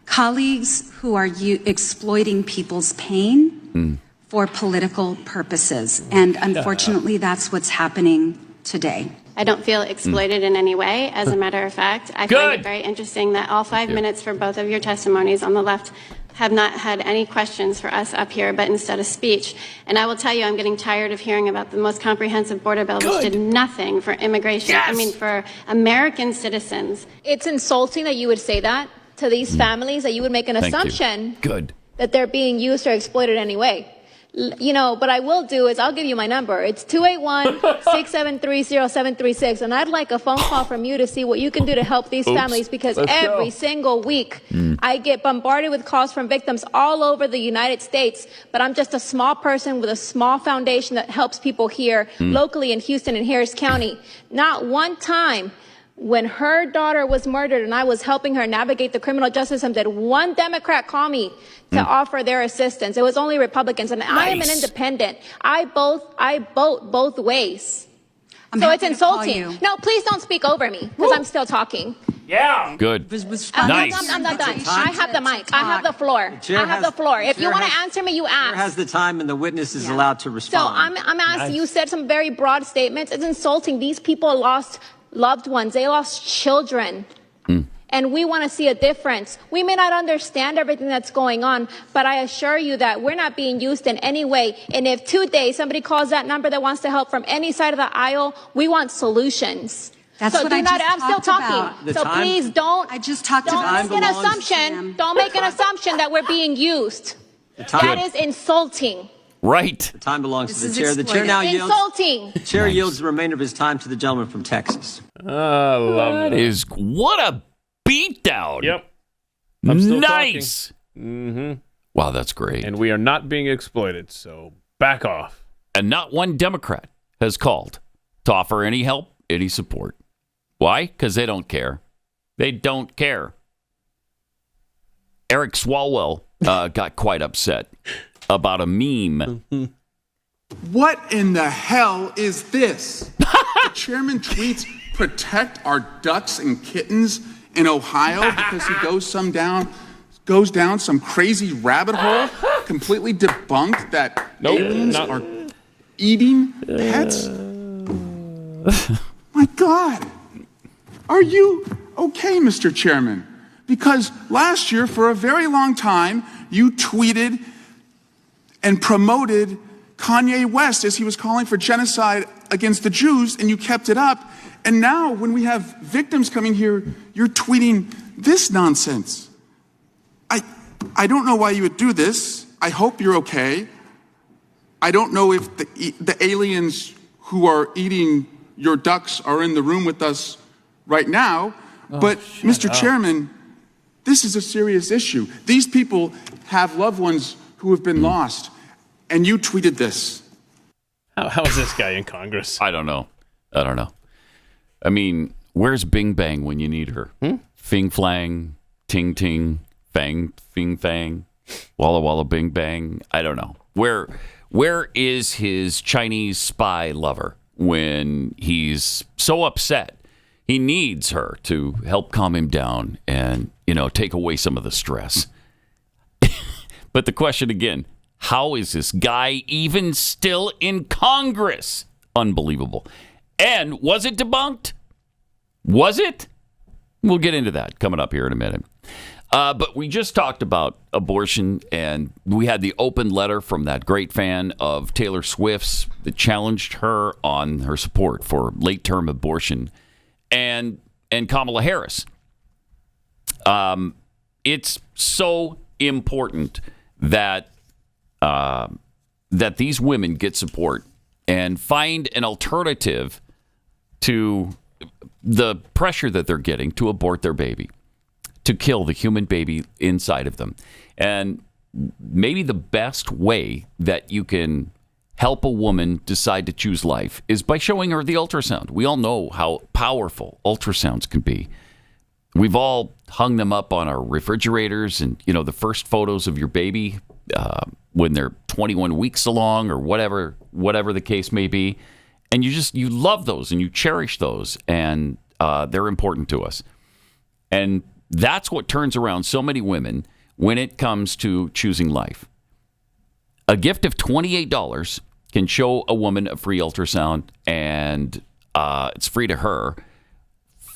colleagues who are exploiting people's pain for political purposes. And unfortunately, that's what's happening today. I don't feel exploited in any way. As a matter of fact, I find it very interesting that all 5 minutes for both of your testimonies on the left have not had any questions for us up here, but instead a speech. And I will tell you, I'm getting tired of hearing about the most comprehensive border bill, which did nothing for immigration. I mean, for American citizens. It's insulting that you would say that to these families, that you would make an assumption that they're being used or exploited anyway. What I will do is I'll give you my number. It's 281-673-0736. And I'd like a phone call from you to see what you can do to help these families, because every single week I get bombarded with calls from victims all over the United States. But I'm just a small person with a small foundation that helps people here locally in Houston and Harris County. Not one time when her daughter was murdered and I was helping her navigate the criminal justice system did one Democrat call me to offer their assistance. It was only Republicans, and I am an independent. I vote both ways. So it's insulting. No, please don't speak over me, because I'm still talking. Yeah. Good. Nice. Nice. I'm not done. I have the mic. I have the floor. I have the floor. If you want to answer me, you ask. Has the time, and the witness is allowed to respond. So I'm asking. You said some very broad statements. It's insulting. These people lost loved ones. They lost children. And we want to see a difference. We may not understand everything that's going on, but I assure you that we're not being used in any way. And if today somebody calls that number that wants to help from any side of the aisle, we want solutions. That's so what do I not. just I'm still talked talking. about. So please don't. I just talked don't about. make an assumption. Don't make an assumption that we're being used. That is insulting. Right. The time belongs to the chair. The chair now yields. Insulting. The chair yields the remainder of his time to the gentleman from Texas. I love that. What a beatdown. Yep. I'm still nice. Talking. Wow, that's great. And we are not being exploited, so back off. And not one Democrat has called to offer any help, any support. Why? Because they don't care. They don't care. Eric Swalwell got quite upset about a meme. What in the hell is this? The chairman tweets, "Protect our ducks and kittens in Ohio," because he goes down some crazy rabbit hole, completely debunked that aliens are eating pets. My God. Are you okay, Mr. Chairman? Because last year, for a very long time, you tweeted and promoted Kanye West as he was calling for genocide against the Jews, and you kept it up. And now, when we have victims coming here, you're tweeting this nonsense. I don't know why you would do this. I hope you're okay. I don't know if the aliens who are eating your ducks are in the room with us right now. But, Mr. Chairman, this is a serious issue. These people have loved ones who have been lost, and you tweeted this. How is this guy in Congress? I don't know. I mean, where's Bing Bang when you need her? Fing Flang, Ting Ting, Fang, Fing Fang, Walla Walla Bing Bang. I don't know. Where is his Chinese spy lover when he's so upset? He needs her to help calm him down and, take away some of the stress. But the question again, how is this guy even still in Congress? Unbelievable. And was it debunked? Was it? We'll get into that coming up here in a minute. But we just talked about abortion, and we had the open letter from that great fan of Taylor Swift's that challenged her on her support for late-term abortion, and Kamala Harris. It's so important that that these women get support and find an alternative to the pressure that they're getting to abort their baby, to kill the human baby inside of them. And maybe the best way that you can help a woman decide to choose life is by showing her the ultrasound. We all know how powerful ultrasounds can be. We've all hung them up on our refrigerators, and the first photos of your baby when they're 21 weeks along, or whatever the case may be, and you love those and you cherish those, and they're important to us. And that's what turns around so many women when it comes to choosing life. A gift of $28 can show a woman a free ultrasound, and it's free to her.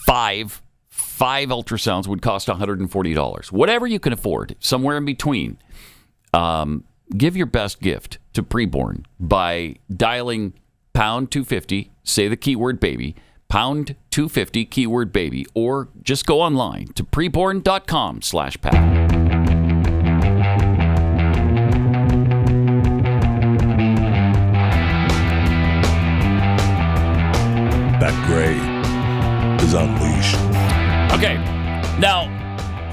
Five ultrasounds would cost $140. Whatever you can afford, somewhere in between. Give your best gift to PreBorn by dialing pound 250, say the keyword baby, pound 250 keyword baby, or just go online to preborn.com/Pat.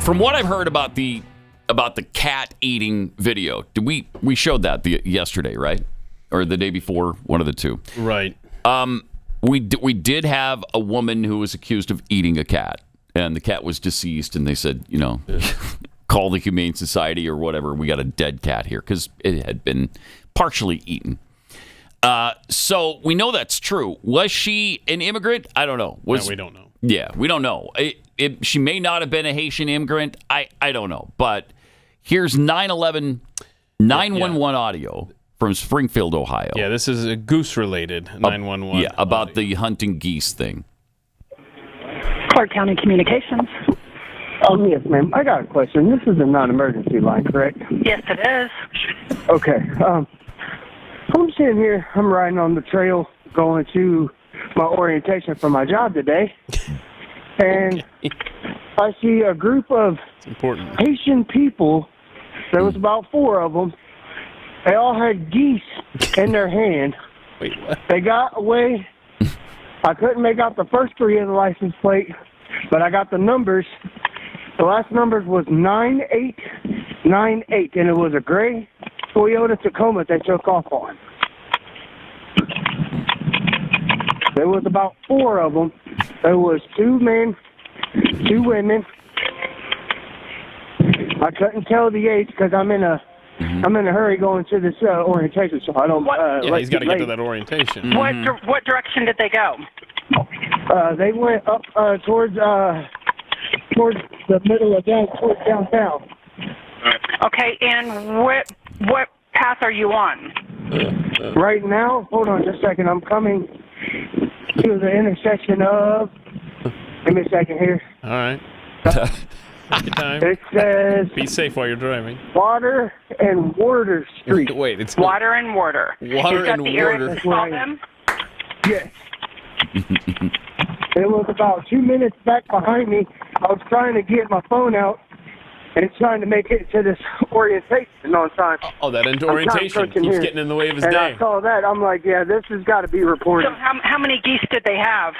From what I've heard about the cat eating video, we showed that yesterday, right? Or the day before, one of the two. Right. We did have a woman who was accused of eating a cat, and the cat was deceased, and they said, call the Humane Society or whatever. We got a dead cat here because it had been partially eaten. So we know that's true. Was she an immigrant? I don't know. No, we don't know. Yeah, we don't know. She may not have been a Haitian immigrant. I don't know. But here's 911 audio from Springfield, Ohio. Yeah, this is a Goose-related 911. Yeah, about the hunting geese thing. Clark County Communications. Oh, yes, ma'am. I got a question. This is a non-emergency line, correct? Yes, it is. Okay. I'm sitting here. I'm riding on the trail going to my orientation for my job today. And I see a group of Haitian people. There was about 4 of them. They all had geese in their hand. Wait, what? They got away. I couldn't make out the first 3 of the license plate, but I got the numbers. The last number was 9898, and it was a gray Toyota Tacoma they took off on. There was about 4 of them. There was 2 men, 2 women. I couldn't tell the age because I'm in a hurry going to this orientation, so I don't. He's got to get to that orientation. What direction did they go? They went up towards the middle of towards downtown. Okay, and what path are you on? Right now, hold on just a second. I'm coming to the intersection of. Give me a second here. All right. Take your time. It says. Be safe while you're driving. Water and Warder Street. Wait, it's Water and Warder. Water and Warder. Is that the area them? Yes. It was about 2 minutes back behind me. I was trying to get my phone out and trying to make it to this orientation on time. Oh, that orientation keeps getting in the way of his and day. I saw that. I'm like, yeah, this has got to be reported. So how many geese did they have?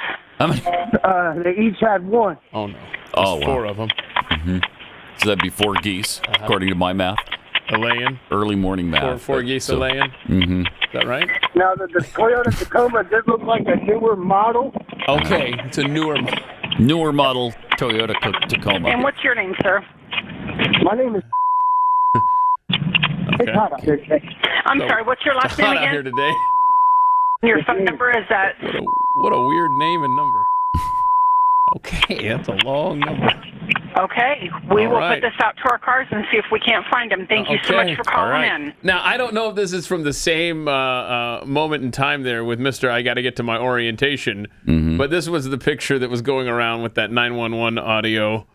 They each had 1. Oh, no. Oh, 4 of them. Mm-hmm. So that'd be 4 geese, according to my math. A laying? Early morning math. 4 geese a laying? Mm-hmm. Is that right? Now, the Toyota Tacoma did look like a newer model. Okay, it's a newer model Toyota Tacoma. And what's your name, sir? My name is. It's hot out here today. I'm sorry, what's your last name hot again? out here today. Your phone number is that? What a weird name and number. Okay, that's a long number. Okay, we All will right. put this out to our cars and see if we can't find them. Thank you so much for calling All right. in. Now, I don't know if this is from the same moment in time there with Mr. I got to get to my orientation, but this was the picture that was going around with that 911 audio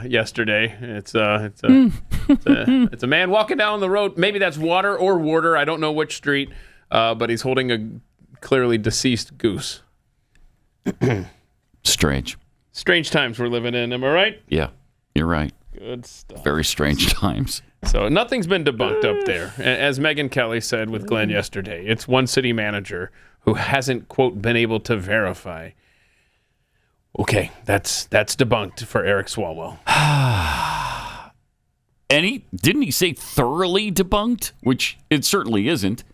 yesterday. It's a man walking down the road. Maybe that's Water or Warder. I don't know which street, but he's holding a clearly deceased goose. Strange. Strange times we're living in, am I right? Yeah, you're right. Good stuff. Very strange times. So nothing's been debunked up there. As Megyn Kelly said with Glenn yesterday, it's one city manager who hasn't, quote, been able to verify. Okay, that's debunked for Eric Swalwell. And didn't he say thoroughly debunked? Which it certainly isn't.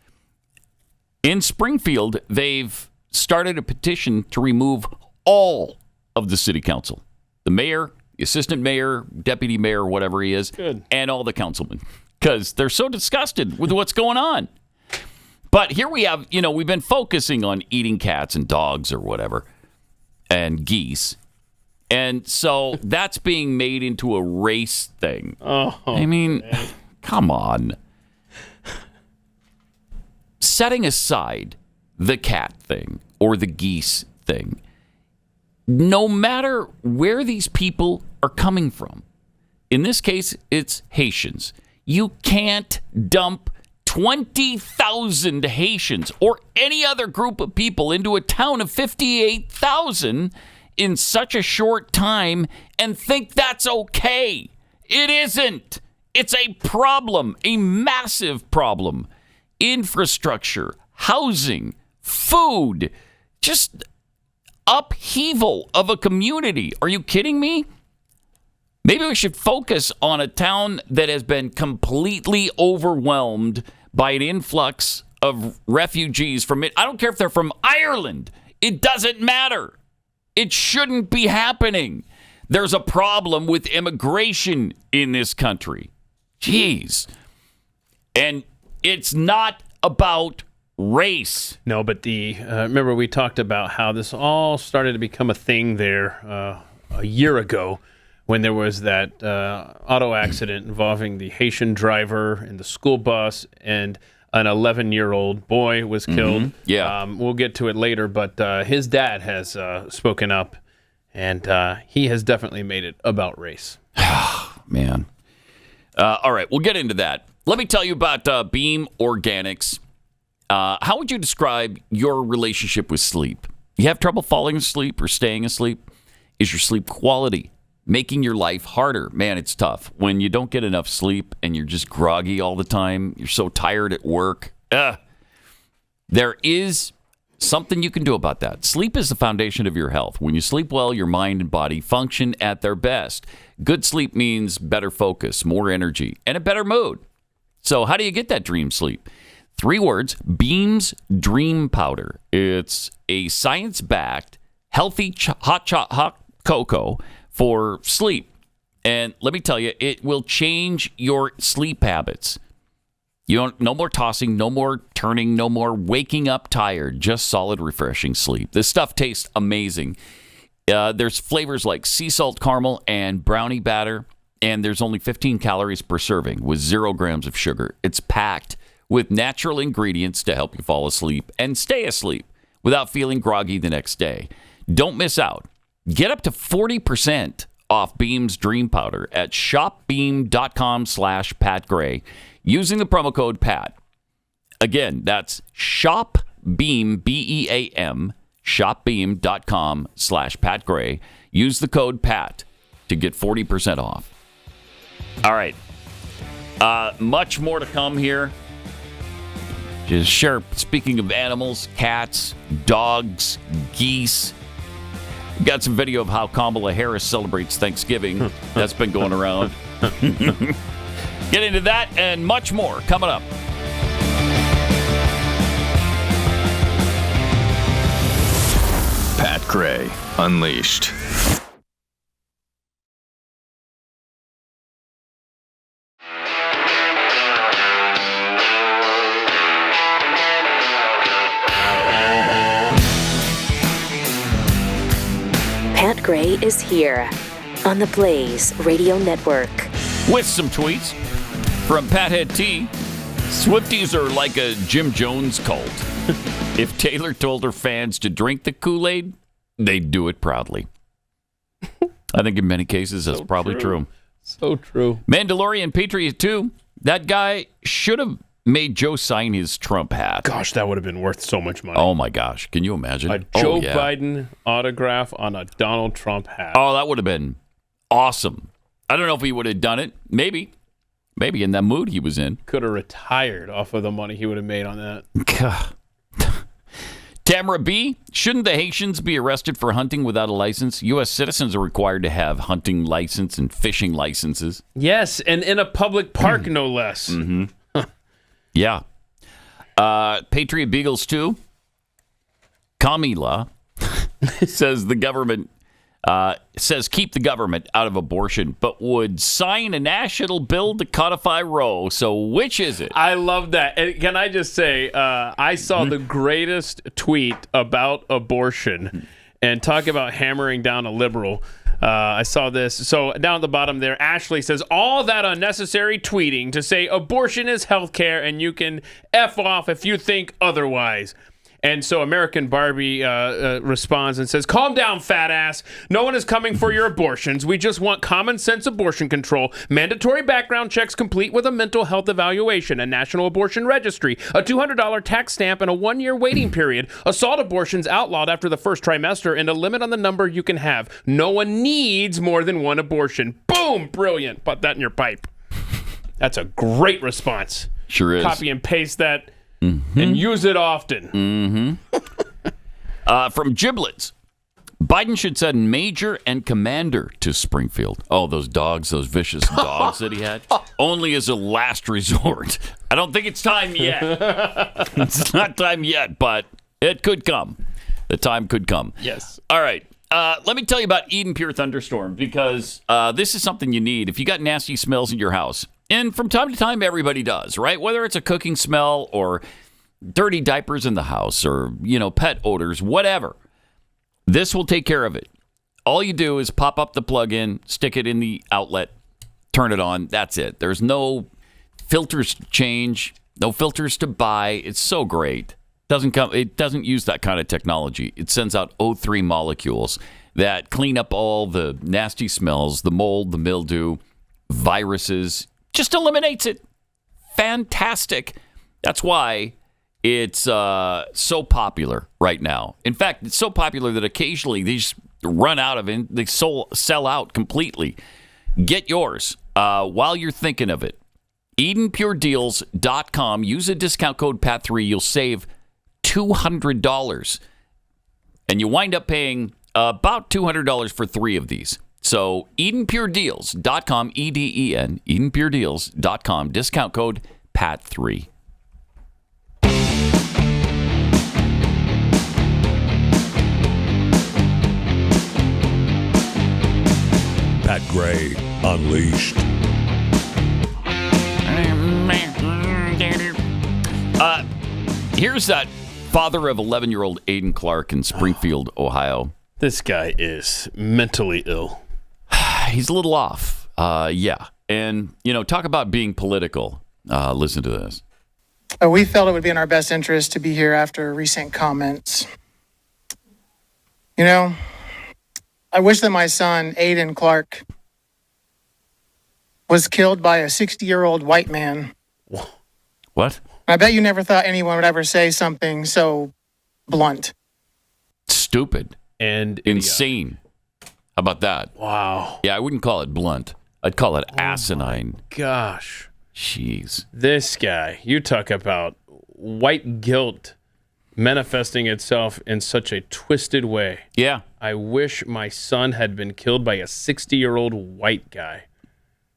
In Springfield, they've started a petition to remove all of the city council. The mayor, the assistant mayor, deputy mayor, whatever he is, and all the councilmen. Because they're so disgusted with what's going on. But here we have, we've been focusing on eating cats and dogs or whatever, and geese. And so that's being made into a race thing. Oh, I mean, come on. Setting aside the cat thing or the geese thing, no matter where these people are coming from, in this case, it's Haitians. You can't dump 20,000 Haitians or any other group of people into a town of 58,000 in such a short time and think that's okay. It isn't. It's a problem, a massive problem. Infrastructure, housing, food, just upheaval of a community. Are you kidding me? Maybe we should focus on a town that has been completely overwhelmed by an influx of refugees from it. I don't care if they're from Ireland. It doesn't matter. It shouldn't be happening. There's a problem with immigration in this country. Jeez. And it's not about race. No, but remember we talked about how this all started to become a thing there a year ago when there was that auto accident involving the Haitian driver and the school bus, and an 11-year-old boy was killed. Yeah. We'll get to it later, but his dad has spoken up, and he has definitely made it about race. Man. All right, we'll get into that. Let me tell you about Beam Organics. How would you describe your relationship with sleep? You have trouble falling asleep or staying asleep? Is your sleep quality making your life harder? Man, it's tough. When you don't get enough sleep and you're just groggy all the time, you're so tired at work. There is something you can do about that. Sleep is the foundation of your health. When you sleep well, your mind and body function at their best. Good sleep means better focus, more energy, and a better mood. So how do you get that dream sleep? 3 words, Beam's Dream Powder. It's a science-backed, healthy hot cocoa for sleep. And let me tell you, it will change your sleep habits. No more tossing, no more turning, no more waking up tired, just solid, refreshing sleep. This stuff tastes amazing. There's flavors like sea salt caramel and brownie batter, and there's only 15 calories per serving with 0 grams of sugar. It's packed with natural ingredients to help you fall asleep and stay asleep without feeling groggy the next day. Don't miss out. Get up to 40% off Beam's Dream Powder at shopbeam.com/Pat Gray using the promo code PAT. Again, that's shopbeam, BEAM, shopbeam.com/Pat Gray. Use the code PAT to get 40% off. All right. Much more to come here. Just sure. Speaking of animals, cats, dogs, geese. Got some video of how Kamala Harris celebrates Thanksgiving. That's been going around. Get into that and much more coming up. Pat Gray Unleashed. Pat Gray is here on the Blaze Radio Network. With some tweets from Pathead T. Swifties are like a Jim Jones cult. If Taylor told her fans to drink the Kool-Aid, they'd do it proudly. I think in many cases that's probably true. So true. Mandalorian Patriot 2. That guy should have made Joe sign his Trump hat. Gosh, that would have been worth so much money. Oh, my gosh. Can you imagine? A Joe Biden autograph on a Donald Trump hat. Oh, that would have been awesome. I don't know if he would have done it. Maybe in that mood he was in. Could have retired off of the money he would have made on that. Tamara B., shouldn't the Haitians be arrested for hunting without a license? U.S. citizens are required to have hunting license and fishing licenses. Yes, and in a public park, no less. Mm-hmm. Yeah. Patriot Beagles, too. Kamala says the government says keep the government out of abortion, but would sign a national bill to codify Roe. So which is it? I love that. And can I just say, I saw the greatest tweet about abortion and talk about hammering down a liberal. I saw this. So down at the bottom there, Ashley says, all that unnecessary tweeting to say abortion is healthcare and you can F off if you think otherwise. And so American Barbie responds and says, calm down, fat ass. No one is coming for your abortions. We just want common sense abortion control, mandatory background checks complete with a mental health evaluation, a national abortion registry, a $200 tax stamp, and a 1-year waiting period. Assault abortions outlawed after the first trimester, and a limit on the number you can have. No one needs more than one abortion. Boom! Brilliant. Put that in your pipe. That's a great response. Sure is. Copy and paste that. Mm-hmm. And use it often. Mm-hmm. From Giblets, Biden should send Major and Commander to Springfield. Oh, those dogs, those vicious dogs that he had. Only as a last resort. I don't think it's time yet. It's not time yet, but it could come. The time could come. Yes. All right. Let me tell you about Eden Pure Thunderstorm, because this is something you need if you got nasty smells in your house. And from time to time, everybody does, right? Whether it's a cooking smell or dirty diapers in the house or, pet odors, whatever. This will take care of it. All you do is pop up the plug-in, stick it in the outlet, turn it on. That's it. There's no filters to change, no filters to buy. It's so great. It doesn't use that kind of technology. It sends out O3 molecules that clean up all the nasty smells, the mold, the mildew, viruses. Just eliminates it. Fantastic. That's why it's so popular right now. In fact, it's so popular that occasionally they just run out of it. They sell out completely. Get yours while you're thinking of it. EdenPureDeals.com. Use a discount code PAT3. You'll save $200. And you wind up paying about $200 for 3 of these. So EdenPureDeals.com, EDEN, EdenPureDeals.com, discount code PAT3. Pat Gray Unleashed. Here's that father of 11-year-old Aiden Clark in Springfield, Ohio. This guy is mentally ill. He's a little off. Yeah. And, talk about being political. Listen to this. We felt it would be in our best interest to be here after recent comments. I wish that my son, Aiden Clark, was killed by a 60-year-old white man. What? I bet you never thought anyone would ever say something so blunt. Stupid. And insane. How about that? Wow. Yeah, I wouldn't call it blunt. I'd call it asinine. Gosh. Jeez. This guy, you talk about white guilt manifesting itself in such a twisted way. Yeah. I wish my son had been killed by a 60-year-old white guy.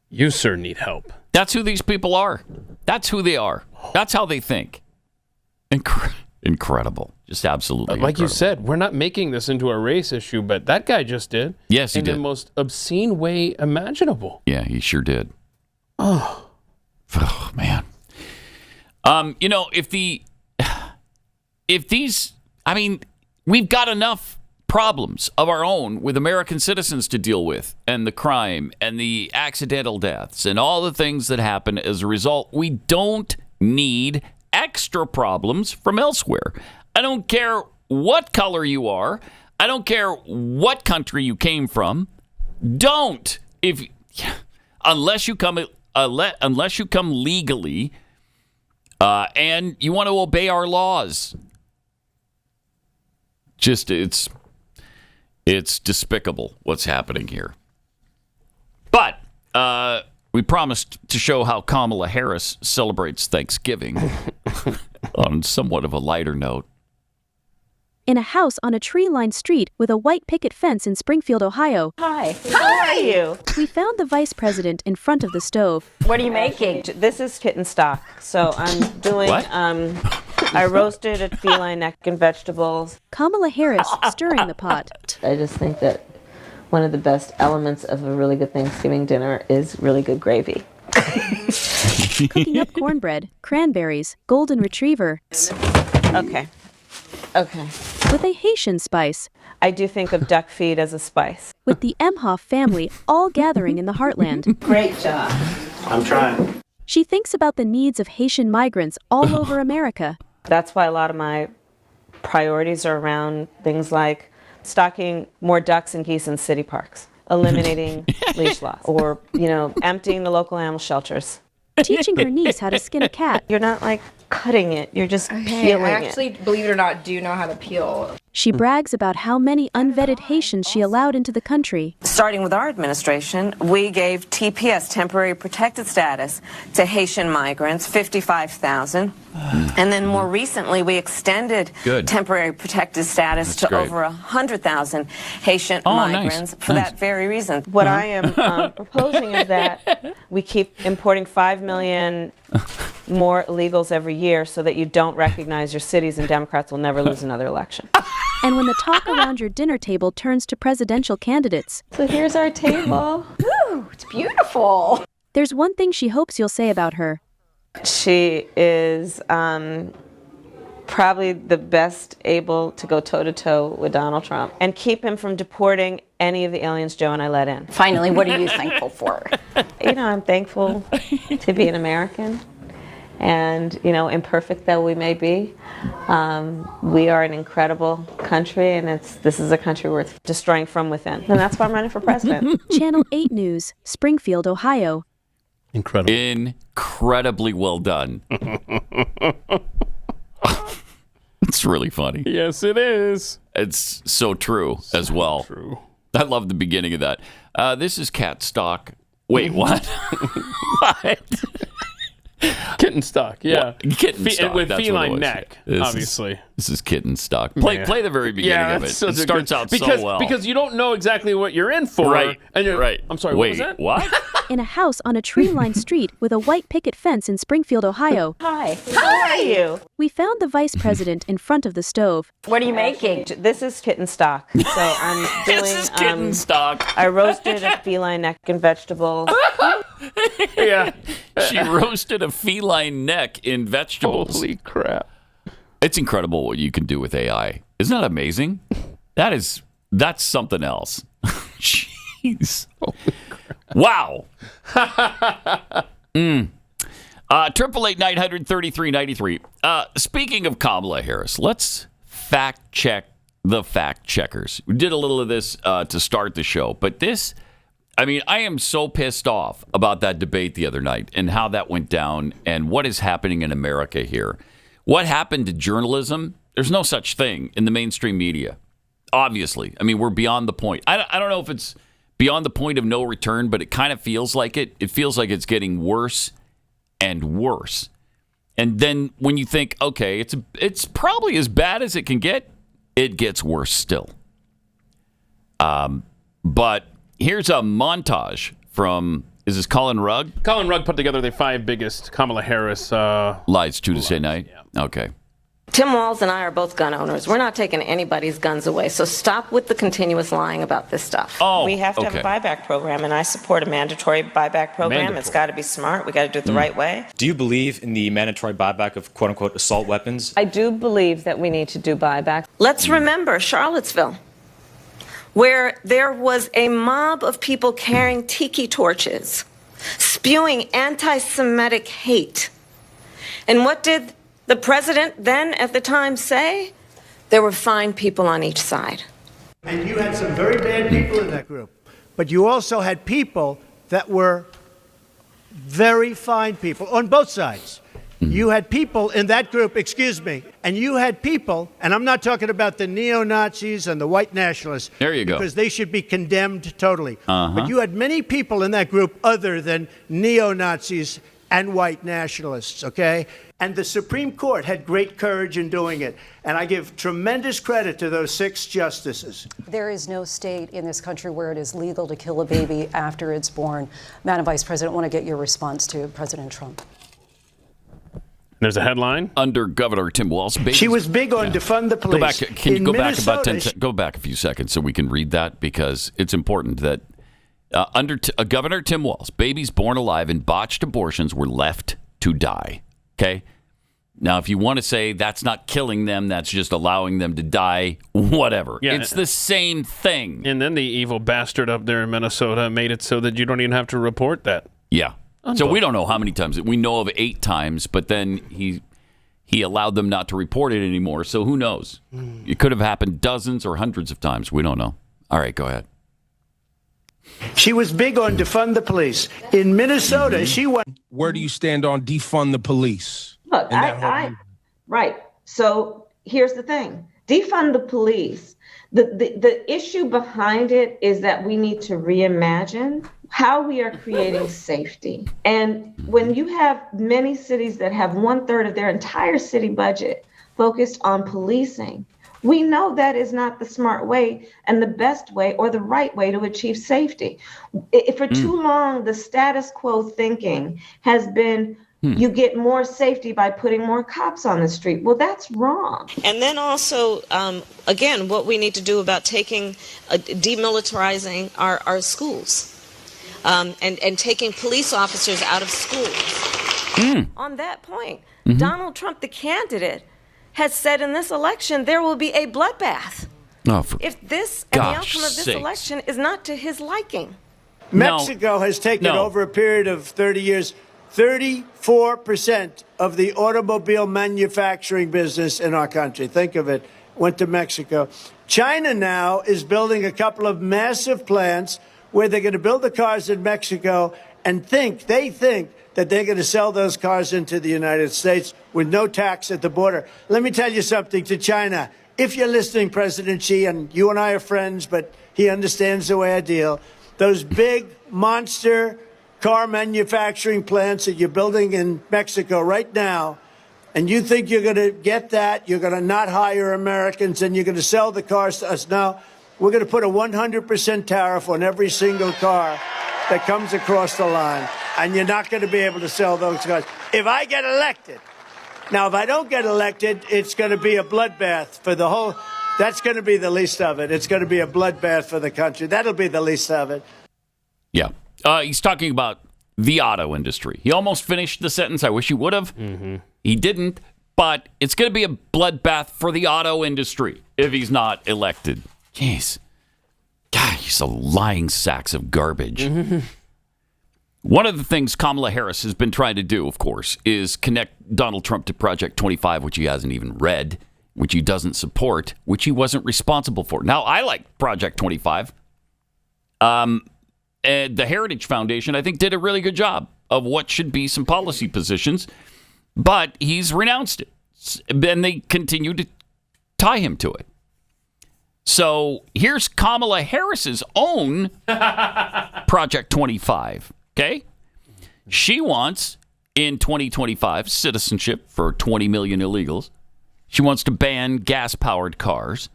You, sir, need help. That's who these people are. That's who they are. That's how they think. Incredible. Just absolutely Like incredible. you said, we're not making this into a race issue, but that guy just did. Yes, he did. In the most obscene way imaginable. Yeah, he sure did. Oh man. We've got enough problems of our own with American citizens to deal with, and the crime and the accidental deaths and all the things that happen as a result. We don't need extra problems from elsewhere. I don't care what color you are. I don't care what country you came from. Don't. Unless you come legally and you want to obey our laws. Just it's despicable what's happening here. But we promised to show how Kamala Harris celebrates Thanksgiving on somewhat of a lighter note. In a house on a tree-lined street with a white picket fence in Springfield, Ohio. Hi. How are you? We found the vice president in front of the stove. What are you making? This is kitten stock. So I'm doing, What? I roasted a feline neck and vegetables. Kamala Harris stirring the pot. I just think that one of the best elements of a really good Thanksgiving dinner is really good gravy. Cooking up cornbread, cranberries, golden retriever. Okay. With a Haitian spice. I do think of duck feed as a spice. With the Emhoff family all gathering in the heartland. Great job. I'm trying. She thinks about the needs of Haitian migrants all over America. That's why a lot of my priorities are around things like stocking more ducks and geese in city parks, eliminating leash laws, or, emptying the local animal shelters. Teaching her niece how to skin a cat. You're not cutting it, you're just peeling I it. actually, believe it or not, do know how to peel. She brags about how many unvetted Haitians she allowed into the country. Starting with our administration, we gave TPS, temporary protected status, to Haitian migrants, 55,000. And then more recently, we extended temporary protected status to over 100,000 Haitian migrants for that very reason. What I am proposing is that we keep importing 5 million more illegals every year so that you don't recognize your cities and Democrats will never lose another election. And when the talk around your dinner table turns to presidential candidates. So here's our table. Ooh, it's beautiful. There's one thing she hopes you'll say about her. She is probably the best able to go toe-to-toe with Donald Trump and keep him from deporting any of the aliens Joe and I let in. Finally, what are you thankful for? I'm thankful to be an American. And, imperfect though we may be, we are an incredible country, and this is a country worth destroying from within. And that's why I'm running for president. Channel 8 News, Springfield, Ohio. Incredibly well done. It's really funny. Yes, it is. It's so true as well. True. I love the beginning of that. This is cat stock. Wait, what? What? Kitten stock, yeah. Kitten stock. With That's feline what it was. neck, obviously. This is kitten stock. Play the very beginning of it. It starts out so well. Because you don't know exactly what you're in for. Right. And you're, right. I'm sorry, Wait, what was that? What? In a house on a tree-lined street with a white picket fence in Springfield, Ohio. Hi. How are you? We found the vice president in front of the stove. What are you making? This is kitten stock. So I'm doing This is kitten stock. I roasted a feline neck and vegetables. Yeah. She roasted a feline neck in vegetables. Holy crap. It's incredible what you can do with AI. Isn't that amazing? That's something else. Jeez. Wow. 888-900-3393. Speaking of Kamala Harris, let's fact check the fact checkers. We did a little of this to start the show, but I am so pissed off about that debate the other night and how that went down and what is happening in America here. What happened to journalism? There's no such thing in the mainstream media. Obviously. We're beyond the point. I don't know if it's beyond the point of no return, but it kind of feels like it. It feels like it's getting worse and worse. And then when you think, okay, it's probably as bad as it can get, it gets worse still. But here's a montage from, is this Colin Rugg? Colin Rugg put together the 5 biggest Kamala Harris lies Tuesday night? Yeah. Okay. Tim Walz and I are both gun owners. We're not taking anybody's guns away, so stop with the continuous lying about this stuff. We have to have a buyback program, and I support a mandatory buyback program. It's got to be smart. We got to do it the right way. Do you believe in the mandatory buyback of quote-unquote assault weapons? I do believe that we need to do buyback. Let's remember Charlottesville, where there was a mob of people carrying tiki torches, spewing anti-Semitic hate. And what did the president then at the time say? There were fine people on each side. And you had some very bad people in that group. But you also had people that were very fine people on both sides. You had people in that group, and you had people, and I'm not talking about the neo-Nazis and the white nationalists. There you go. Because they should be condemned totally. But you had many people in that group other than neo-Nazis and white nationalists, okay? And the Supreme Court had great courage in doing it. And I give tremendous credit to those 6 justices. There is no state in this country where it is legal to kill a baby after it's born. Madam Vice President, I want to get your response to President Trump. There's a headline. Under Governor Tim Walz. She was big on defund the police. Can you go back about 10 seconds? Go back a few seconds so we can read that, because it's important that under Governor Tim Walz, babies born alive in botched abortions were left to die. Okay? Now, if you want to say that's not killing them, that's just allowing them to die, whatever. Yeah, it's the same thing. And then the evil bastard up there in Minnesota made it so that you don't even have to report that. Yeah. So we don't know how many times. We know of 8 times, but then he allowed them not to report it anymore. So who knows? It could have happened dozens or hundreds of times. We don't know. All right, go ahead. She was big on defund the police. In Minnesota, she went. Where do you stand on defund the police? Look, right. So here's the thing. defund the police. The issue behind it is that we need to reimagine how we are creating safety. And when you have many cities that have 1/3 of their entire city budget focused on policing, we know that is not the smart way and the best way or the right way to achieve safety. For too long, the status quo thinking has been you get more safety by putting more cops on the street. Well, that's wrong. And then also, again, what we need to do about demilitarizing our schools and taking police officers out of schools. On that point, Donald Trump, the candidate, has said in this election there will be a bloodbath if this and the outcome of this election is not to his liking. Mexico has taken over a period of 30 years 34% of the automobile manufacturing business in our country. Think of it, went to Mexico. China now is building a couple of massive plants where they're going to build the cars in Mexico and they think that they're going to sell those cars into the United States with no tax at the border. Let me tell you something to China. If you're listening, President Xi, and you and I are friends, but he understands the way I deal, those big monster car manufacturing plants that you're building in Mexico right now, and you think you're going to get that, you're going to not hire Americans, and you're going to sell the cars to us. No, we're going to put a 100% tariff on every single car that comes across the line, and you're not going to be able to sell those cars. If I get elected, now if I don't get elected, it's going to be a bloodbath for the whole, that's going to be the least of it. It's going to be a bloodbath for the country. That'll be the least of it. Yeah. He's talking about the auto industry. He almost finished the sentence. I wish he would have. He didn't. But it's going to be a bloodbath for the auto industry if he's not elected. Jeez. God, he's a lying sacks of garbage. One of the things Kamala Harris has been trying to do, of course, is connect Donald Trump to Project 25, which he hasn't even read, which he doesn't support, which he wasn't responsible for. Now, I like Project 25. And the Heritage Foundation, I think, did a really good job of what should be some policy positions, but he's renounced it. And they continue to tie him to it. So here's Kamala Harris's own Project 25, okay? She wants, in 2025, citizenship for 20 million illegals. She wants to ban gas-powered cars.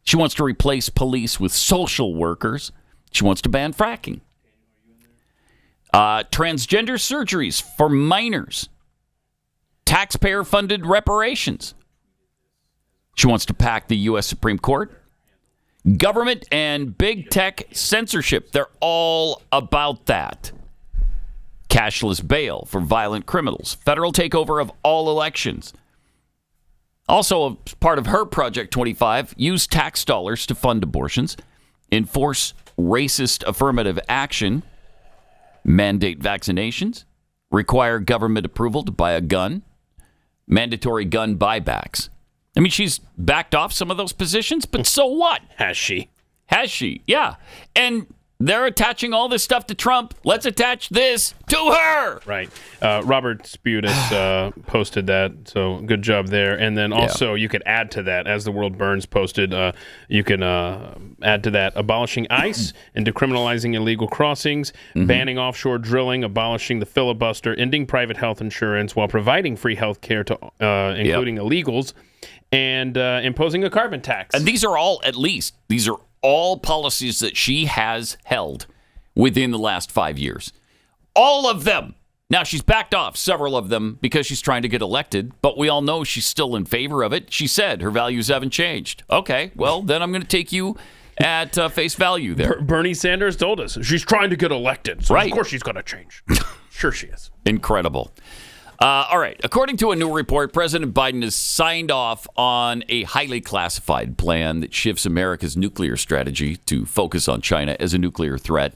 She wants to replace police with social workers. She wants to ban fracking. Transgender surgeries for minors. Taxpayer-funded reparations. She wants to pack the U.S. Supreme Court. Government and big tech censorship. They're all about that. Cashless bail for violent criminals. Federal takeover of all elections. Also, as part of her Project 25, use tax dollars to fund abortions. Enforce racist affirmative action, mandate vaccinations, require government approval to buy a gun, mandatory gun buybacks. I mean, she's backed off some of those positions, but so what? Has she? Has she? Yeah. And they're attaching all this stuff to Trump. Let's attach this to her. Right. Robert Sputus posted that, so good job there. And then also you could add to that, as the World Burns posted, you can add to that abolishing ICE and decriminalizing illegal crossings, banning offshore drilling, abolishing the filibuster, ending private health insurance while providing free health care to including illegals, and imposing a carbon tax. And these are all, these are all policies that she has held within the last 5 years. All of them. Now, she's backed off several of them because she's trying to get elected, but we all know she's still in favor of it. She said her values haven't changed. Okay, well, then I'm going to take you at face value there. Bernie Sanders told us she's trying to get elected, so right. Of course she's going to change. Sure she is. Incredible. All right. According to a new report, President Biden has signed off on a highly classified plan that shifts America's nuclear strategy to focus on China as a nuclear threat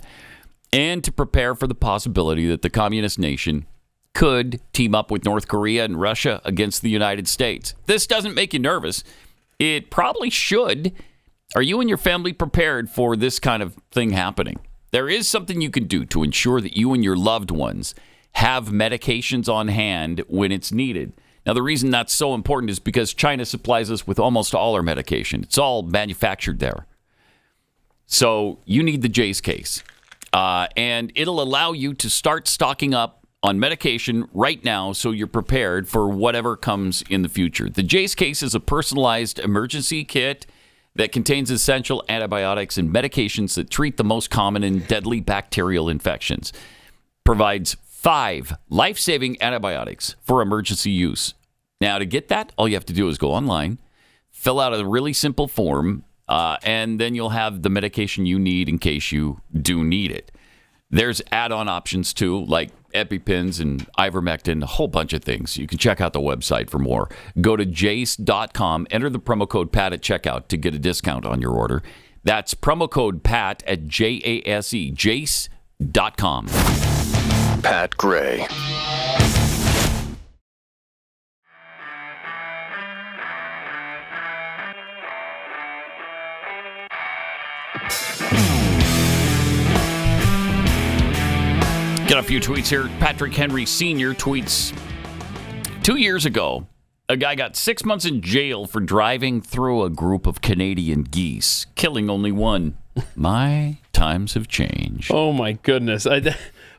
and to prepare for the possibility that the communist nation could team up with North Korea and Russia against the United States. This doesn't make you nervous. It probably should. Are you and your family prepared for this kind of thing happening? There is something you can do to ensure that you and your loved ones have medications on hand when it's needed. Now, the reason that's so important is because China supplies us with almost all our medication. It's all manufactured there. So you need the Jase case. And it'll allow you to start stocking up on medication right now so you're prepared for whatever comes in the future. The Jase case is a personalized emergency kit that contains essential antibiotics and medications that treat the most common and deadly bacterial infections. Provides 5 life-saving antibiotics for emergency use. Now, to get that, all you have to do is go online, fill out a really simple form, and then you'll have the medication you need in case you do need it. There's add-on options, too, like EpiPens and ivermectin, a whole bunch of things. You can check out the website for more. Go to jase.com, enter the promo code PAT at checkout to get a discount on your order. That's promo code PAT at JASE, jase.com. Pat Gray. Got a few tweets here. Patrick Henry Sr. tweets, 2 years ago, a guy got 6 months in jail for driving through a group of Canadian geese, killing only one. My times have changed. Oh, my goodness.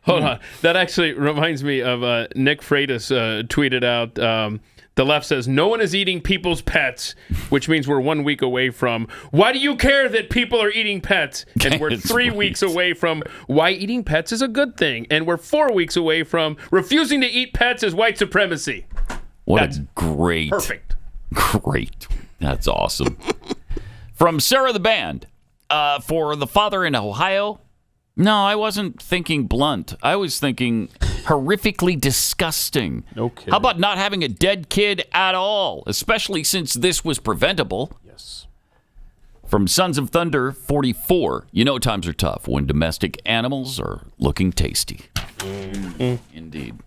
Hold on. That actually reminds me of Nick Freitas tweeted out, the left says, no one is eating people's pets, which means we're 1 week away from, why do you care that people are eating pets? And we're 3 weeks away from, why eating pets is a good thing. And we're 4 weeks away from, refusing to eat pets is white supremacy. That's great. Perfect. Great. That's awesome. From Sarah the Band, for the father in Ohio. No, I wasn't thinking blunt. I was thinking horrifically disgusting. Okay. How about not having a dead kid at all, especially since this was preventable? Yes. From Sons of Thunder 44, you know times are tough when domestic animals are looking tasty. Mm-hmm. Indeed.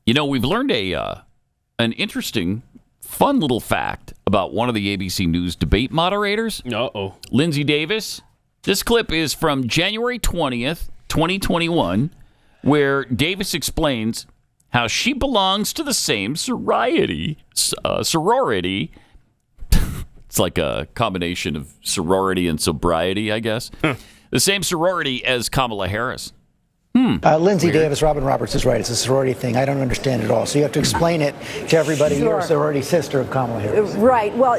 We've learned an interesting, fun little fact about one of the ABC News debate moderators. Uh-oh. Linsey Davis. This clip is from January 20th, 2021, where Davis explains how she belongs to the same sorority. It's like a combination of sorority and sobriety, I guess. The same sorority as Kamala Harris. Linsey Davis, Robin Roberts is right. It's a sorority thing. I don't understand it all. So you have to explain it to everybody. Sure. You're a sorority sister of Kamala Harris. Right. Well,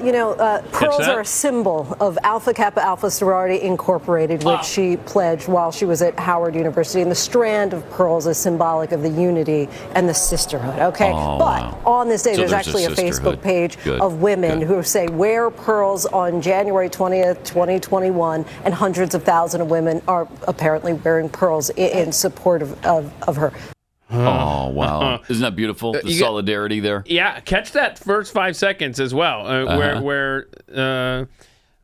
pearls are a symbol of Alpha Kappa Alpha Sorority Incorporated, which she pledged while she was at Howard University. And the strand of pearls is symbolic of the unity and the sisterhood. Okay. On this day, So there's there's actually a a Facebook sisterhood. page Good. of women who say wear pearls on January 20th, 2021, and hundreds of thousands of women are apparently wearing pearls in support of her. Oh, wow. Isn't that beautiful? The solidarity there. Yeah, catch that first 5 seconds as well, where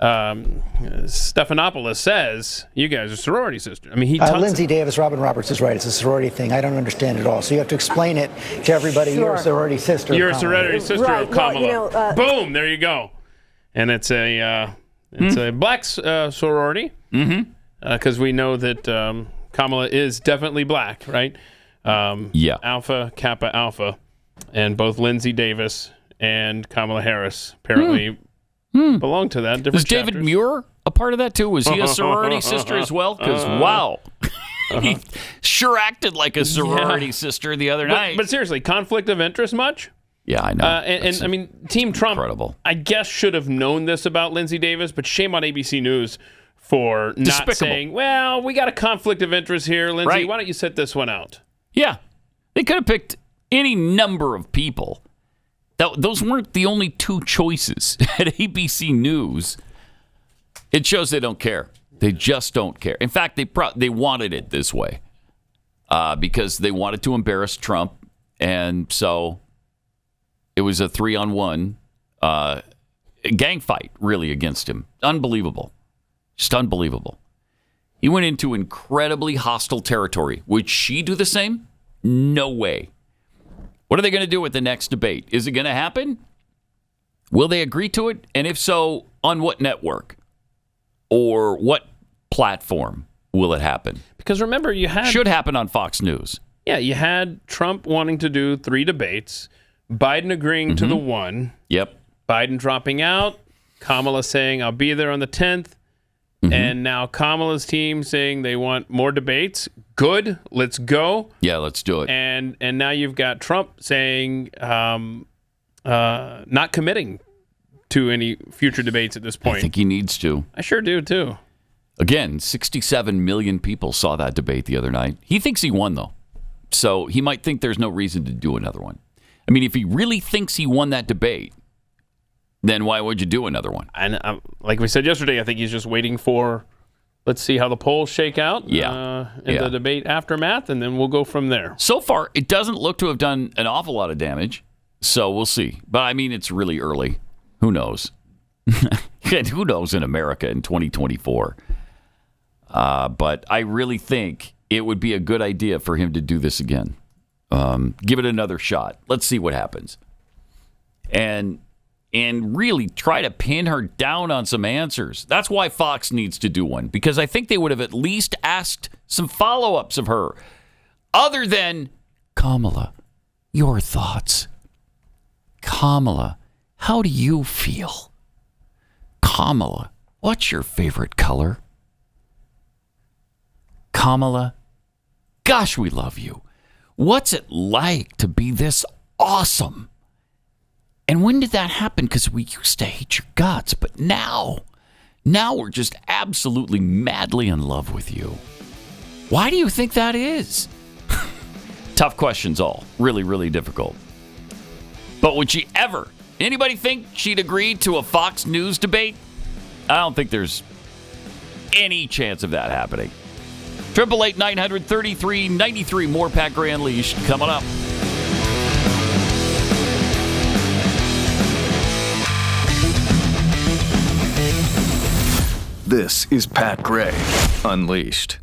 Stephanopoulos says, you guys are sorority sisters. I mean, Linsey Davis, Robin Roberts is right. It's a sorority thing. I don't understand it all. So you have to explain it to everybody. Sure. You're a sorority sister. You're of a Kamala. sorority sister Right. of Kamala. Well, Boom, there you go. And it's a black sorority. Mm-hmm. Because we know that Kamala is definitely black, right? Yeah. Alpha, Kappa, Alpha. And both Linsey Davis and Kamala Harris apparently belong to that. Different Was David Muir a part of that, too? Was he a sorority sister as well? Because, wow. He sure acted like a sorority sister the other night. But seriously, conflict of interest much? Yeah, I know. And I mean, Team Trump, I guess, should have known this about Linsey Davis, but shame on ABC News for not saying, well, we got a conflict of interest here, Linsey. Right. Why don't you sit this one out? Yeah. They could have picked any number of people. Those weren't the only two choices at ABC News. It shows they don't care. They just don't care. In fact, they wanted it this way because they wanted to embarrass Trump. And so it was a 3-on-1 gang fight, really, against him. Unbelievable. Just unbelievable. He went into incredibly hostile territory. Would she do the same? No way. What are they going to do with the next debate? Is it going to happen? Will they agree to it? And if so, on what network? Or what platform will it happen? Because remember, Should happen on Fox News. Yeah, you had Trump wanting to do 3 debates, Biden agreeing to the one. Yep. Biden dropping out, Kamala saying, I'll be there on the 10th. And now Kamala's team saying they want more debates. Good, let's go. Yeah, let's do it. And now you've got Trump saying not committing to any future debates at this point. I think he needs to. I sure do, too. Again, 67 million people saw that debate the other night. He thinks he won, though. So he might think there's no reason to do another one. I mean, if he really thinks he won that debate, then why would you do another one? And like we said yesterday, I think he's just waiting for, let's see how the polls shake out in the debate aftermath, and then we'll go from there. So far, it doesn't look to have done an awful lot of damage, so we'll see. But, I mean, it's really early. Who knows? And who knows in America in 2024? But I really think it would be a good idea for him to do this again. Give it another shot. Let's see what happens. And really try to pin her down on some answers. That's why Fox needs to do one, because I think they would have at least asked some follow-ups of her, other than, Kamala, your thoughts. Kamala, how do you feel? Kamala, what's your favorite color? Kamala, gosh, we love you. What's it like to be this awesome? And when did that happen? Because we used to hate your guts, but now we're just absolutely madly in love with you. Why do you think that is? Tough questions all. Really, really difficult. But would she ever, anybody think she'd agree to a Fox News debate? I don't think there's any chance of that happening. 888-900-3393. More Pat Gray Unleashed coming up. This is Pat Gray Unleashed.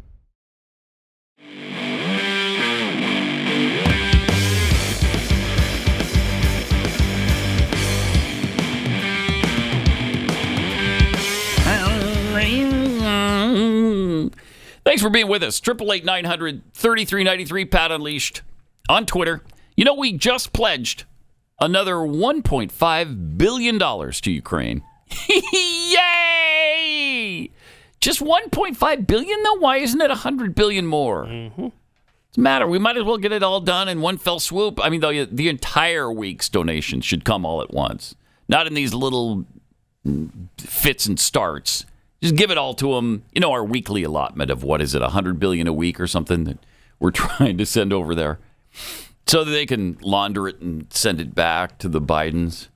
Thanks for being with us. 888-900-3393. Pat Unleashed on Twitter. You know, we just pledged another $1.5 billion to Ukraine. Yay! Just $1.5 billion, though? Why isn't it $100 billion more? Doesn't matter. We might as well get it all done in one fell swoop. I mean, the entire week's donations should come all at once, not in these little fits and starts. Just give it all to them. You know, our weekly allotment of, what is it, $100 billion a week or something that we're trying to send over there, so that they can launder it and send it back to the Bidens.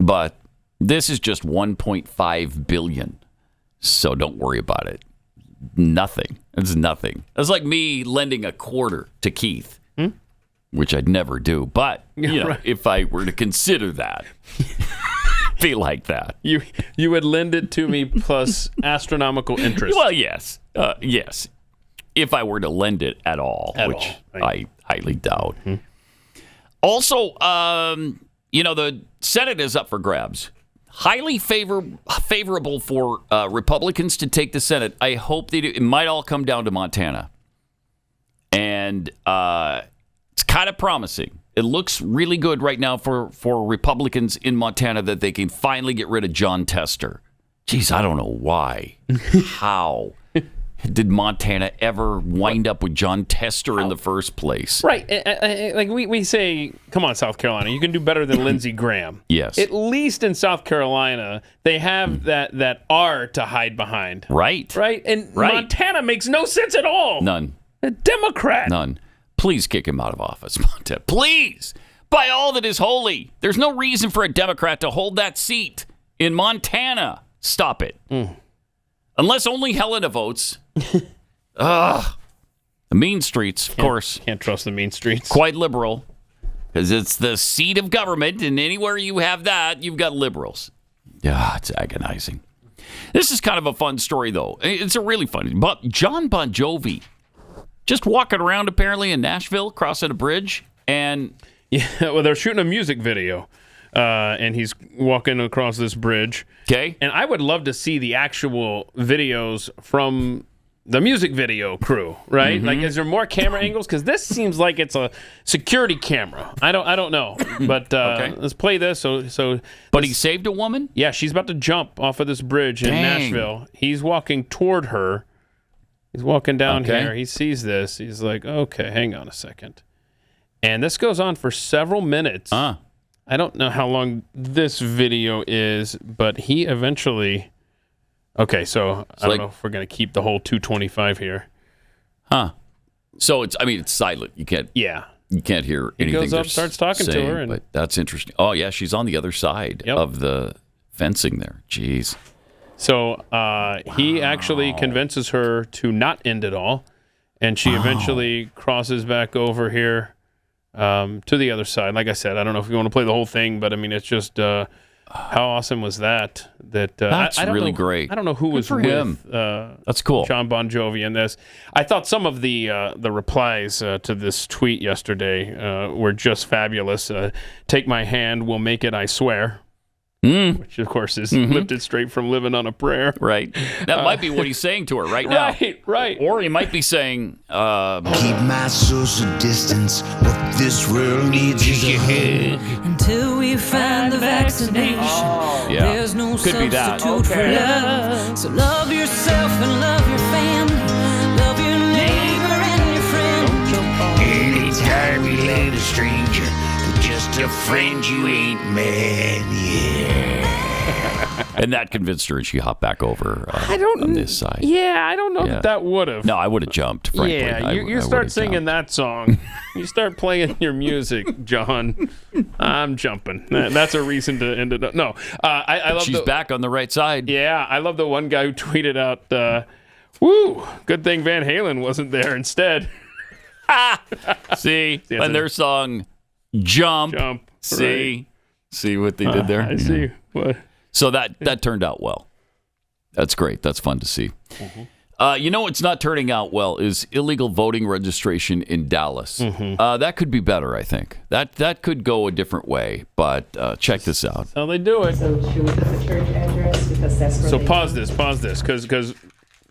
But this is just $1.5 billion, so don't worry about it. Nothing. It's nothing. It's like me lending a quarter to Keith, which I'd never do. But you know, if I were to consider that, be like that. You would lend it to me plus astronomical interest. Well, yes, yes. If I were to lend it at all, which I highly doubt. Also, you know, the Senate is up for grabs. Highly favorable for Republicans to take the Senate. I hope they do. It might all come down to Montana. And it's kind of promising. It looks really good right now for Republicans in Montana that they can finally get rid of Jon Tester. Geez, I don't know why. How did Montana ever wind up with Jon Tester in the first place? Right. Like we say, come on, South Carolina, you can do better than Lindsey Graham. Yes. At least in South Carolina, they have that R to hide behind. Right. Right? And Montana makes no sense at all. None. A Democrat. None. Please kick him out of office, Montana. Please. By all that is holy. There's no reason for a Democrat to hold that seat in Montana. Stop it. Unless only Helena votes. The mean streets, of course. Can't trust the mean streets. Quite liberal. Because it's the seat of government, and anywhere you have that, you've got liberals. Yeah, it's agonizing. This is kind of a fun story, though. It's a really funny. But Jon Bon Jovi, just walking around apparently in Nashville, crossing a bridge, and well, they're shooting a music video, and he's walking across this bridge. Okay, and I would love to see the actual videos from the music video crew, right? Like, is there more camera angles? Because this seems like it's a security camera. I don't know, but let's play this. But he saved a woman? Yeah, she's about to jump off of this bridge in Nashville. He's walking toward her. He's walking down here. He sees this. He's like, okay, hang on a second. And this goes on for several minutes. I don't know how long this video is, but he eventually... Okay, so I don't know if we're going to keep the whole 225 here. So it's silent. You can't hear anything. He goes up, starts talking to her. But that's interesting. Oh, yeah, she's on the other side of the fencing there. Jeez. So he actually convinces her to not end it all, and she eventually crosses back over here to the other side. Like I said, I don't know if you want to play the whole thing, but it's just... how awesome was that? That's really great. I don't know who was with him. That's cool. Jon Bon Jovi in this. I thought some of the replies to this tweet yesterday were just fabulous. Take my hand, we'll make it, I swear. Which, of course, is lifted straight from Living on a Prayer. Right. That might be what he's saying to her right now. Right. Or he might be saying... Keep my social distance. What this world needs is a hug. Until we find the vaccination. There's no substitute for love. So love yourself and love your family. Love your neighbor and your friend. Anytime you love a stranger, but just a friend you ain't met yet. And that convinced her, and she hopped back over on this side. Yeah, I don't know that would have. No, I would have jumped, frankly. Yeah, you start singing that song. You start playing your music, John. I'm jumping. That's a reason to end it up. No, I love she's back on the right side. Yeah, I love the one guy who tweeted out, woo, good thing Van Halen wasn't there instead. See, when their song Jump. See what they did there? I see. What? So that turned out well. That's great. That's fun to see. What's not turning out well is illegal voting registration in Dallas. That could be better, I think. That could go a different way, but check this out. That's how they do it. So should we put the church address? Because that's where pause this, because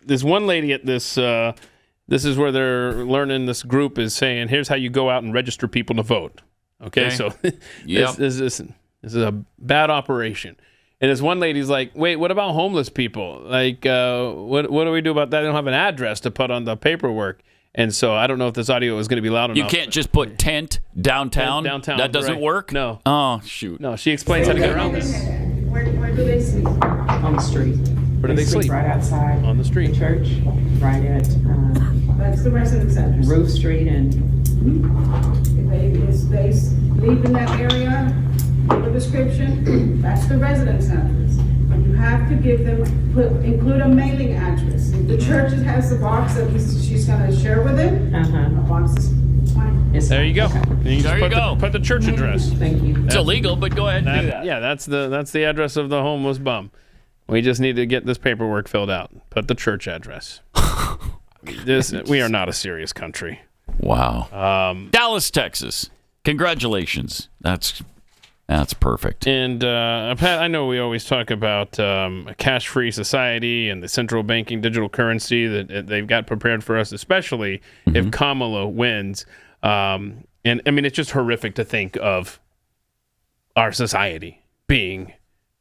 there's one lady at this, this is where they're learning, this group is saying, here's how you go out and register people to vote. Okay. So this is a bad operation. And this one lady's like, wait, what about homeless people? Like, what do we do about that? They don't have an address to put on the paperwork. And so I don't know if this audio is going to be loud enough. You can't just put tent downtown? That doesn't work? No. Oh, shoot. No, she explains how to get around this. Where do they sleep? On the street. Where do they sleep? Right outside. On the street. The church. Right at that's the residence center. Roof Street and... If they sleep in that area... The description, that's the residence address. And you have to give them, include a mailing address. If the church has the box that she's going to share with it, the box is fine. There you go. Okay. There you go. Put the church address. Thank you. It's illegal, but go ahead and do that. Yeah, that's the address of the homeless bum. We just need to get this paperwork filled out. Put the church address. We are not a serious country. Wow. Dallas, Texas. Congratulations. That's perfect. And Pat, I know we always talk about a cash-free society and the central banking digital currency that they've got prepared for us, especially if Kamala wins. And I mean, it's just horrific to think of our society being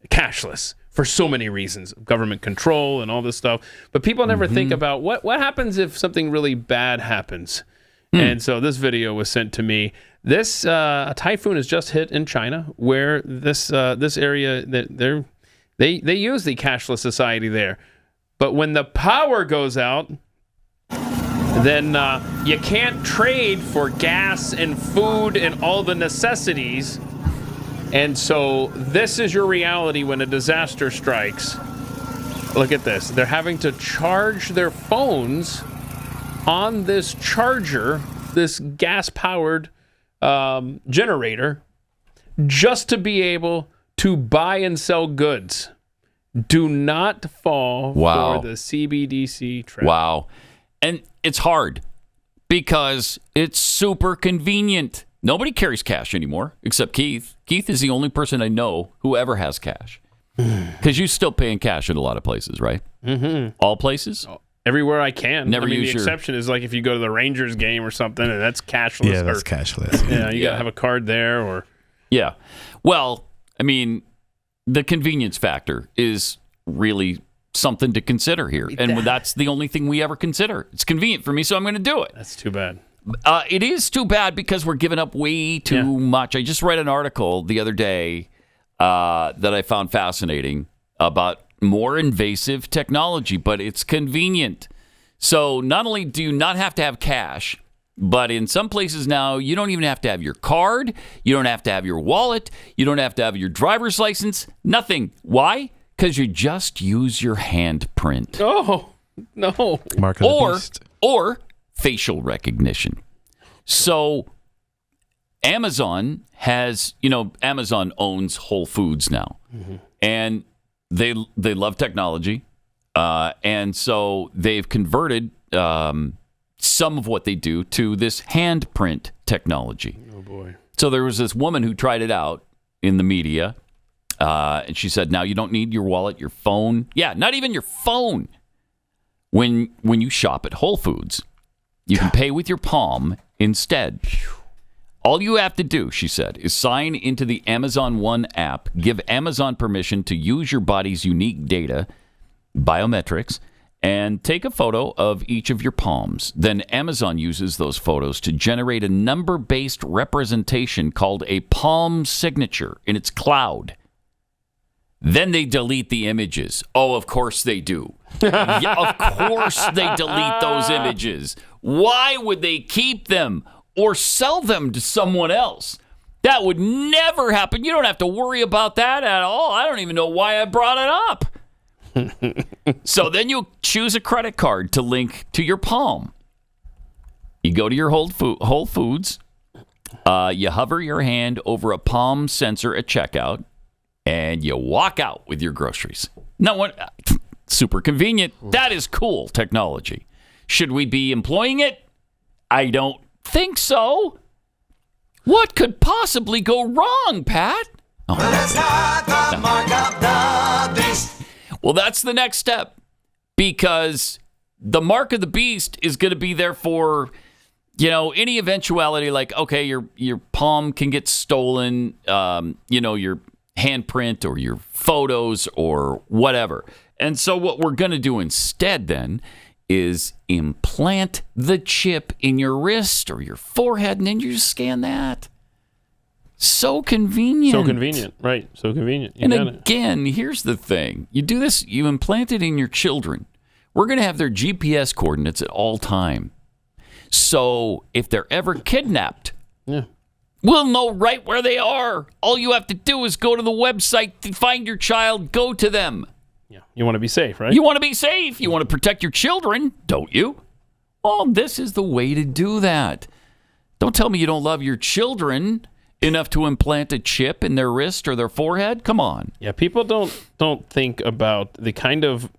cashless for so many reasons, government control and all this stuff. But people never think about what happens if something really bad happens. And so this video was sent to me. This a typhoon has just hit in China, where this area that they use the cashless society there, but when the power goes out, then you can't trade for gas and food and all the necessities, and so this is your reality when a disaster strikes. Look at this; they're having to charge their phones on this charger, this gas-powered generator, just to be able to buy and sell goods. Do not fall for the CBDC trap. Wow. And it's hard because it's super convenient. Nobody carries cash anymore except Keith. Keith is the only person I know who ever has cash. Because you're still paying cash in a lot of places, right? Mm-hmm. All places? everywhere I can. Never I mean, use the exception is like if you go to the Rangers game or something, and that's cashless. Yeah, that's cashless. Yeah, you got to have a card there, or yeah. Well, I mean, the convenience factor is really something to consider here, and that's the only thing we ever consider. It's convenient for me, so I'm going to do it. That's too bad. It is too bad because we're giving up way too much. I just read an article the other day that I found fascinating about more invasive technology, but it's convenient. So not only do you not have to have cash, but in some places now, you don't even have to have your card. You don't have to have your wallet. You don't have to have your driver's license. Nothing. Why? Because you just use your handprint. Oh, no. Mark of the beast. Or facial recognition. So Amazon has, Amazon owns Whole Foods now. Mm-hmm. And they love technology. And so they've converted some of what they do to this handprint technology. Oh, boy. So there was this woman who tried it out in the media. And she said, now you don't need your wallet, your phone. Yeah, not even your phone. When you shop at Whole Foods, you can pay with your palm instead. All you have to do, she said, is sign into the Amazon One app, give Amazon permission to use your body's unique data, biometrics, and take a photo of each of your palms. Then Amazon uses those photos to generate a number-based representation called a palm signature in its cloud. Then they delete the images. Oh, of course they do. Yeah, of course they delete those images. Why would they keep them or sell them to someone else? That would never happen. You don't have to worry about that at all. I don't even know why I brought it up. So then you choose a credit card to link to your palm. You go to your Whole Foods. You hover your hand over a palm sensor at checkout. And you walk out with your groceries. Super convenient. That is cool technology. Should we be employing it? I don't think so. What could possibly go wrong, Pat? Oh, well, that's not the mark of the beast. Well, that's the next step. Because the mark of the beast is going to be there for, any eventuality like, okay, your palm can get stolen, your handprint or your photos or whatever. And so what we're going to do instead then is implant the chip in your wrist or your forehead, and then you just scan that. So convenient. So convenient, right. So convenient. And again, here's the thing. You do this, you implant it in your children. We're going to have their GPS coordinates at all time. So if they're ever kidnapped, we'll know right where they are. All you have to do is go to the website to find your child, go to them. Yeah, you want to be safe, right? You want to be safe. You want to protect your children, don't you? Well, this is the way to do that. Don't tell me you don't love your children enough to implant a chip in their wrist or their forehead. Come on. Yeah, people don't think about the kind of...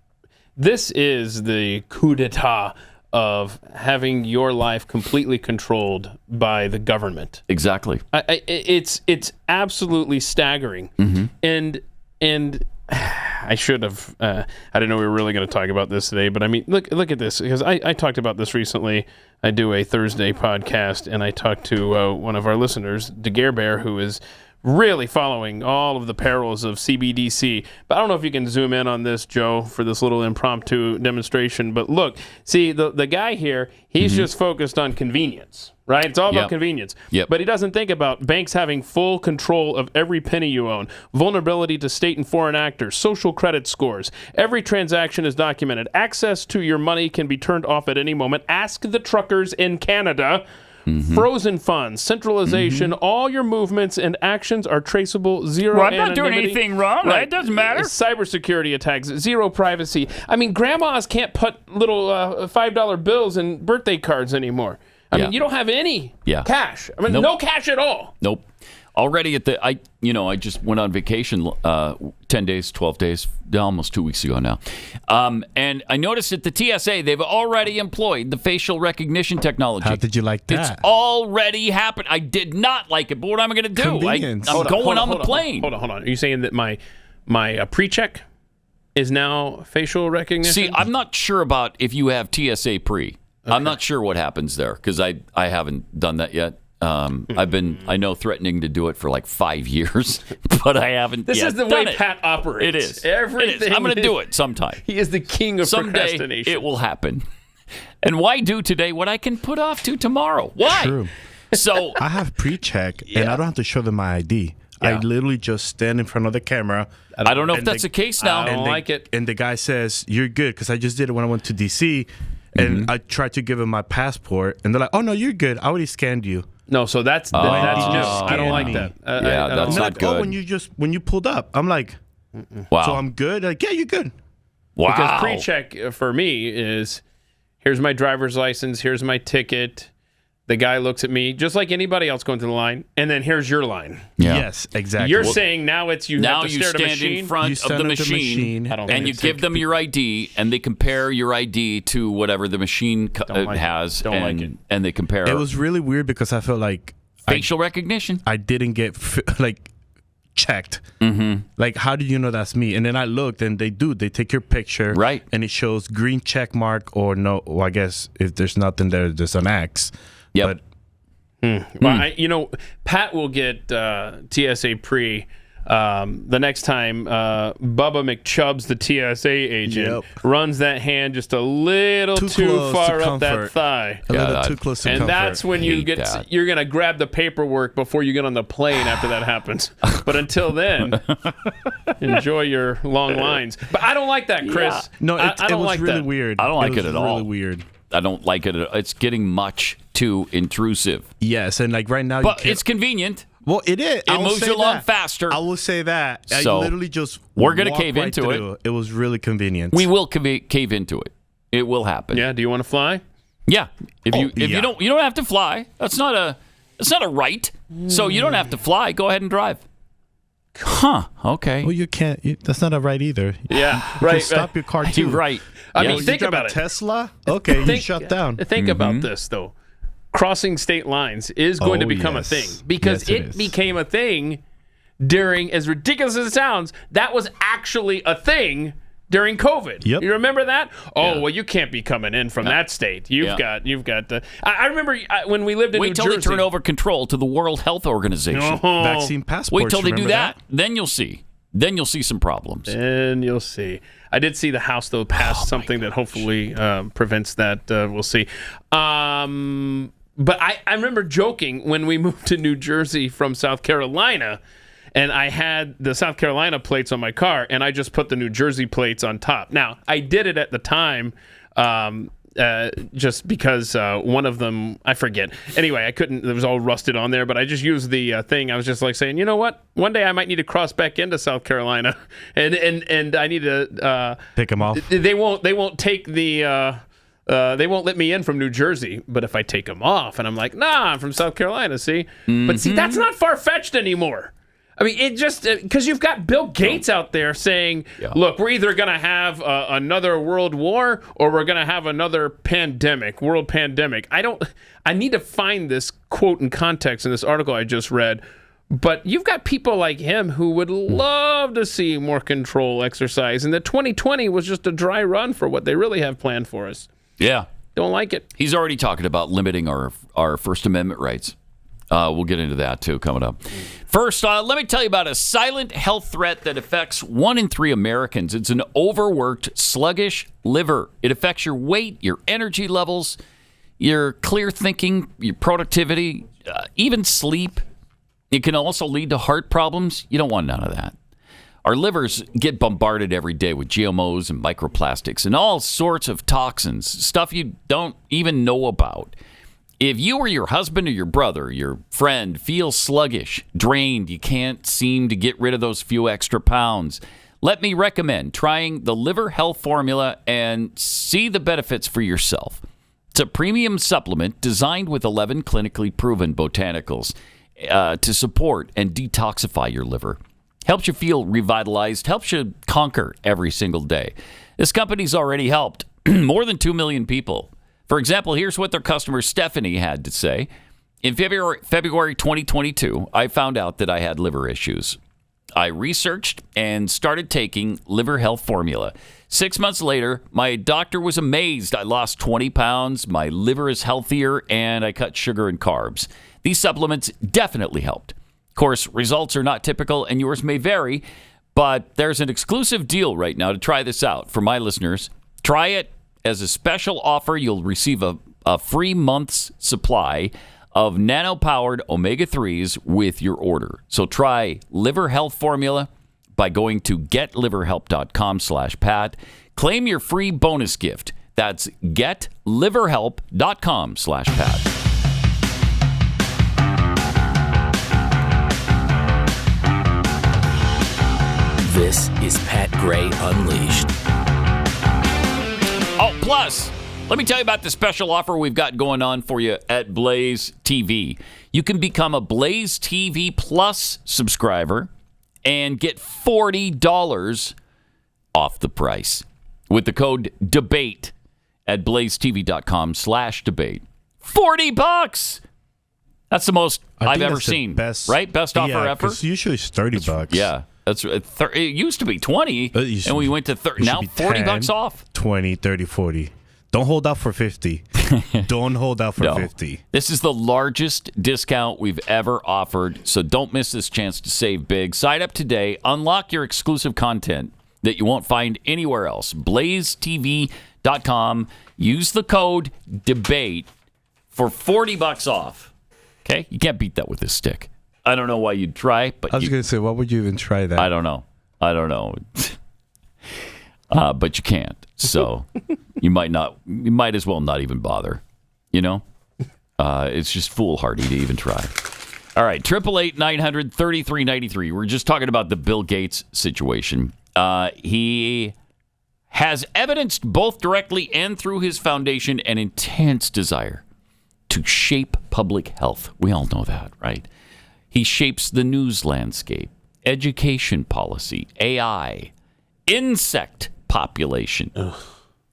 This is the coup d'etat of having your life completely controlled by the government. Exactly. It's absolutely staggering. Mm-hmm. And I should have. I didn't know we were really going to talk about this today, but I mean, look at this, because I talked about this recently. I do a Thursday podcast, and I talked to one of our listeners, DeGare Bear, who is really following all of the perils of CBDC. But I don't know if you can zoom in on this, Joe, for this little impromptu demonstration. But look, see, the guy here, he's just focused on convenience, right? It's all about convenience. Yep. But he doesn't think about banks having full control of every penny you own, vulnerability to state and foreign actors, social credit scores. Every transaction is documented. Access to your money can be turned off at any moment. Ask the truckers in Canada. Mm-hmm. Frozen funds, centralization, all your movements and actions are traceable, zero anonymity. I'm not doing anything wrong. Right. It doesn't matter. Cybersecurity attacks, zero privacy. I mean, grandmas can't put little $5 bills in birthday cards anymore. I mean, you don't have any cash. I mean, no cash at all. Nope. Already I just went on vacation 10 days, 12 days, almost 2 weeks ago now. And I noticed at the TSA, they've already employed the facial recognition technology. How did you like that? It's already happened. I did not like it, but what am I going to do? I'm going on the plane. Hold on. Are you saying that my pre-check is now facial recognition? See, I'm not sure about if you have TSA pre. Okay. I'm not sure what happens there because I haven't done that yet. I've been, I know, threatening to do it for like 5 years, but I haven't This yet is the done way it. Pat operates. It is. Everything. It is. I'm going to do it sometime. He is the king of Someday procrastination. it will happen. And why do today what I can put off to tomorrow? Why? True. So I have pre-check, and I don't have to show them my ID. I literally just stand in front of the camera. I don't know if that's the case now. I don't like it. And the guy says, "You're good," because I just did it when I went to D.C., and I tried to give him my passport, and they're like, "Oh, no, you're good. I already scanned you." No, so that's new. I don't like that. That's not good. Oh, when you pulled up, I'm like, wow. So I'm good? Like, yeah, you're good. Wow. Because pre-check for me is, here's my driver's license, here's my ticket. The guy looks at me just like anybody else going to the line, and then here's your line. Yeah. Yes, exactly. You're saying now it's you have to stare at a stand machine? in front of the machine, and you give them your ID, and they compare your ID to whatever the machine has, and they compare. It was really weird because I felt like facial recognition. I didn't get checked. Mm-hmm. Like, how do you know that's me? And then I looked, and they take your picture, right? And it shows green check mark or no. Well, I guess if there's nothing there, there's an X. Yep. But, Well, Pat will get TSA pre the next time Bubba McChubbs, the TSA agent, runs that hand just a little too far up that thigh. A little too close to and comfort. that's when you're going to grab the paperwork before you get on the plane after that happens. But until then, enjoy your long lines. But I don't like that, Chris. Yeah. No, I don't was like really that. weird. I don't like it at all. Really weird. I don't like it. It's getting much too intrusive. Yes, and like right now, but it's convenient. Well, it is. It moves you along faster. I will say that. So I literally just we're going to cave into it. It was really convenient. We will cave into it. It will happen. Yeah. Do you want to fly? Yeah. If you don't have to fly. That's not a right. So you don't have to fly. Go ahead and drive. Huh. Okay. Well, you can't. That's not a right either. Yeah. You right. can stop your car too. You're right. I mean, think about it. Tesla. Okay, you shut down. Think about this though. Crossing state lines is going to become a thing because it became a thing during, as ridiculous as it sounds, that was actually a thing during COVID. Yep. You remember that? Oh, well, you can't be coming in from that state. You've got the. I remember when we lived in New Jersey. Wait till they turn over control to the World Health Organization. Vaccine passports. Wait till they do that. Then you'll see. Then you'll see some problems. And you'll see. I did see the House, though, pass something that hopefully prevents that. We'll see. But I remember joking when we moved to New Jersey from South Carolina, and I had the South Carolina plates on my car, and I just put the New Jersey plates on top. Now, I did it at the time just because one of them, I forget. Anyway, I couldn't, it was all rusted on there, but I just used the thing. I was just like saying, you know what? One day I might need to cross back into South Carolina, and I need to pick them off. They won't take the. They won't let me in from New Jersey, but if I take them off, and I'm like, nah, I'm from South Carolina, see? But see, that's not far-fetched anymore. I mean, it just, because you've got Bill Gates out there saying, look, we're either going to have another world war or we're going to have another world pandemic. I need to find this quote in context in this article I just read. But you've got people like him who would love to see more control exercise, and that 2020 was just a dry run for what they really have planned for us. Yeah. Don't like it. He's already talking about limiting our First Amendment rights. We'll get into that, too, coming up. First, let me tell you about a silent health threat that affects 1 in 3 Americans. It's an overworked, sluggish liver. It affects your weight, your energy levels, your clear thinking, your productivity, even sleep. It can also lead to heart problems. You don't want none of that. Our livers get bombarded every day with GMOs and microplastics and all sorts of toxins, stuff you don't even know about. If you or your husband or your brother, your friend, feel sluggish, drained, you can't seem to get rid of those few extra pounds, let me recommend trying the Liver Health Formula and see the benefits for yourself. It's a premium supplement designed with 11 clinically proven botanicals to support and detoxify your liver. Helps you feel revitalized, helps you conquer every single day. This company's already helped more than 2 million people. For example, here's what their customer Stephanie had to say. In February 2022, I found out that I had liver issues. I researched and started taking liver health formula. 6 months later, my doctor was amazed. I lost 20 pounds, my liver is healthier, and I cut sugar and carbs. These supplements definitely helped. Of course, results are not typical, and yours may vary, but there's an exclusive deal right now to try this out. For my listeners, try it as a special offer. You'll receive a free month's supply of nano-powered omega-3s with your order. So try Liver Health Formula by going to getliverhelp.com/Pat. Claim your free bonus gift. That's getliverhelp.com/Pat. This is Pat Gray Unleashed. Oh, plus, let me tell you about the special offer we've got going on for you at Blaze TV. You can become a Blaze TV Plus subscriber and get $40 off the price with the code DEBATE at blazetv.com/debate. $40! That's the most I've ever seen. Right? Best offer ever? Because usually it's $30. Yeah. That's it used to be 20 and we went to 30. Now $40 off. 20, 30, 40. Don't hold out for 50. Don't hold out for 50. This is the largest discount we've ever offered, so don't miss this chance to save big. Sign up today. Unlock your exclusive content that you won't find anywhere else. blazetv.com. Use the code DEBATE for $40 off. Okay? You can't beat that with this stick. I don't know why you'd try, but I was going to say, why would you even try that? I don't know. But you can't. So you might as well not even bother. You know? It's just foolhardy to even try. All right, 888-900-3393. We're just talking about the Bill Gates situation. He has evidenced both directly and through his foundation an intense desire to shape public health. We all know that, right? He shapes the news landscape, education policy, AI, insect population,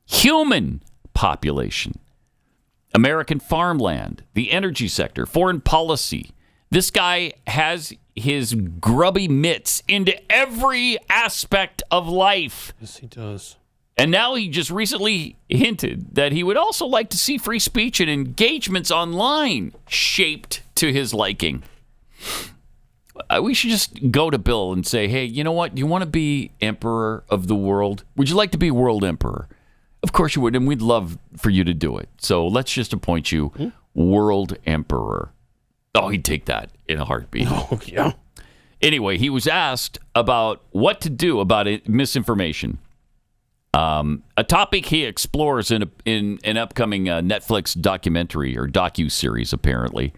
human population, American farmland, the energy sector, foreign policy. This guy has his grubby mitts into every aspect of life. Yes, he does. And now he just recently hinted that he would also like to see free speech and engagements online shaped to his liking. We should just go to Bill and say, hey, you know what? Do you want to be emperor of the world? Would you like to be world emperor? Of course you would, and we'd love for you to do it. So let's just appoint you world emperor. Oh, he'd take that in a heartbeat. Oh, yeah. Anyway, he was asked about what to do about misinformation. A topic he explores in an upcoming Netflix documentary or docuseries, apparently.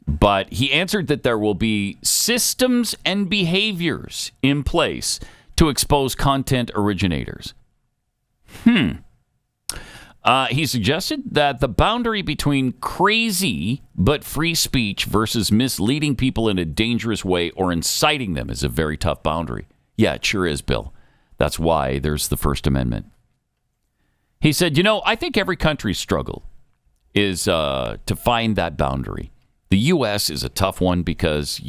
But he answered that there will be systems and behaviors in place to expose content originators. He suggested that the boundary between crazy but free speech versus misleading people in a dangerous way or inciting them is a very tough boundary. Yeah, it sure is, Bill. That's why there's the First Amendment. He said, I think every country's struggle is to find that boundary. The U.S. is a tough one because,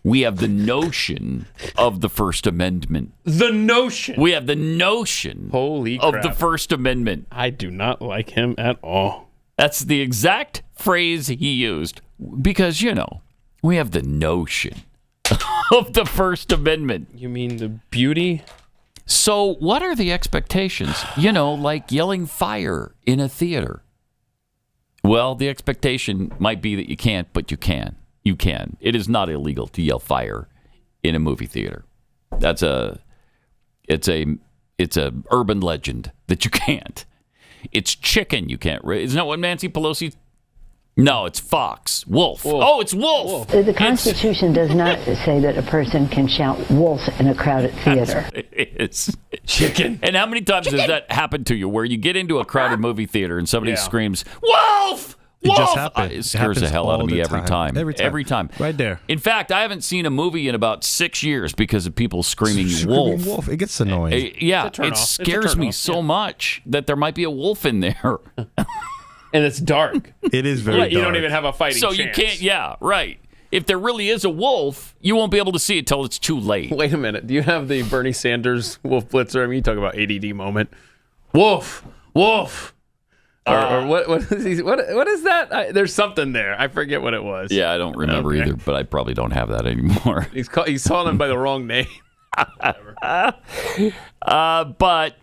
we have the notion of the First Amendment. The notion? We have the notion Holy crap. of the First Amendment. I do not like him at all. That's the exact phrase he used because, we have the notion of the First Amendment. You mean the beauty? So what are the expectations? Like yelling fire in a theater. Well, the expectation might be that you can't, but you can. You can. It is not illegal to yell fire in a movie theater. It's a urban legend that you can't. It's chicken you can't. Isn't that what Nancy Pelosi? No, it's fox. Wolf. Oh, it's wolf. The Constitution does not say that a person can shout wolf in a crowded theater. It's chicken. And how many times has that happened to you where you get into a crowded movie theater and somebody screams, wolf! It just happened. It scares the hell out of me every time. Every time. Right there. In fact, I haven't seen a movie in about 6 years because of people screaming wolf. It gets annoying. It scares me so much that there might be a wolf in there. And it's dark. It is very dark. You don't even have a fighting chance. So you can't, right. if there really is a wolf, you won't be able to see it till it's too late. Wait a minute. Do you have the Bernie Sanders wolf blitzer? I mean, you talk about ADD moment. Wolf, wolf. Or what is that? There's something there. I forget what it was. Yeah, I don't remember either, but I probably don't have that anymore. He's calling him by the wrong name. But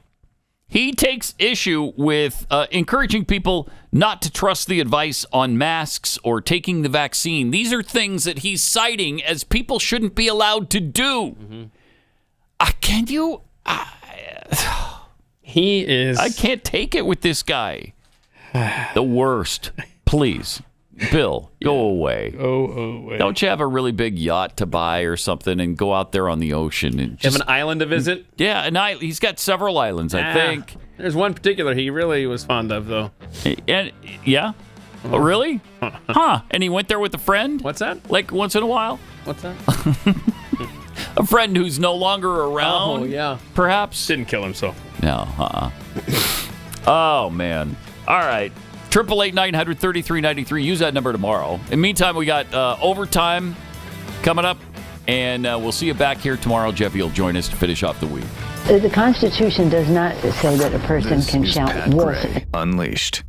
he takes issue with encouraging people not to trust the advice on masks or taking the vaccine. These are things that he's citing as people shouldn't be allowed to do. Can you? He is. I can't take it with this guy. The worst. Please, Bill, go away. Go away. Don't you have a really big yacht to buy or something and go out there on the ocean? And have an island to visit? Yeah, he's got several islands, I think. There's one particular he really was fond of, though. And yeah? Oh, really? Huh. And he went there with a friend? What's that? Like once in a while? What's that? A friend who's no longer around? Oh, yeah. Perhaps? Didn't kill himself. No, Oh, man. All right. 888-900-3393. Use that number tomorrow. In the meantime, we got overtime coming up, and we'll see you back here tomorrow. Jeffy will join us to finish off the week. The Constitution does not say that a person can shout wolf. Unleashed.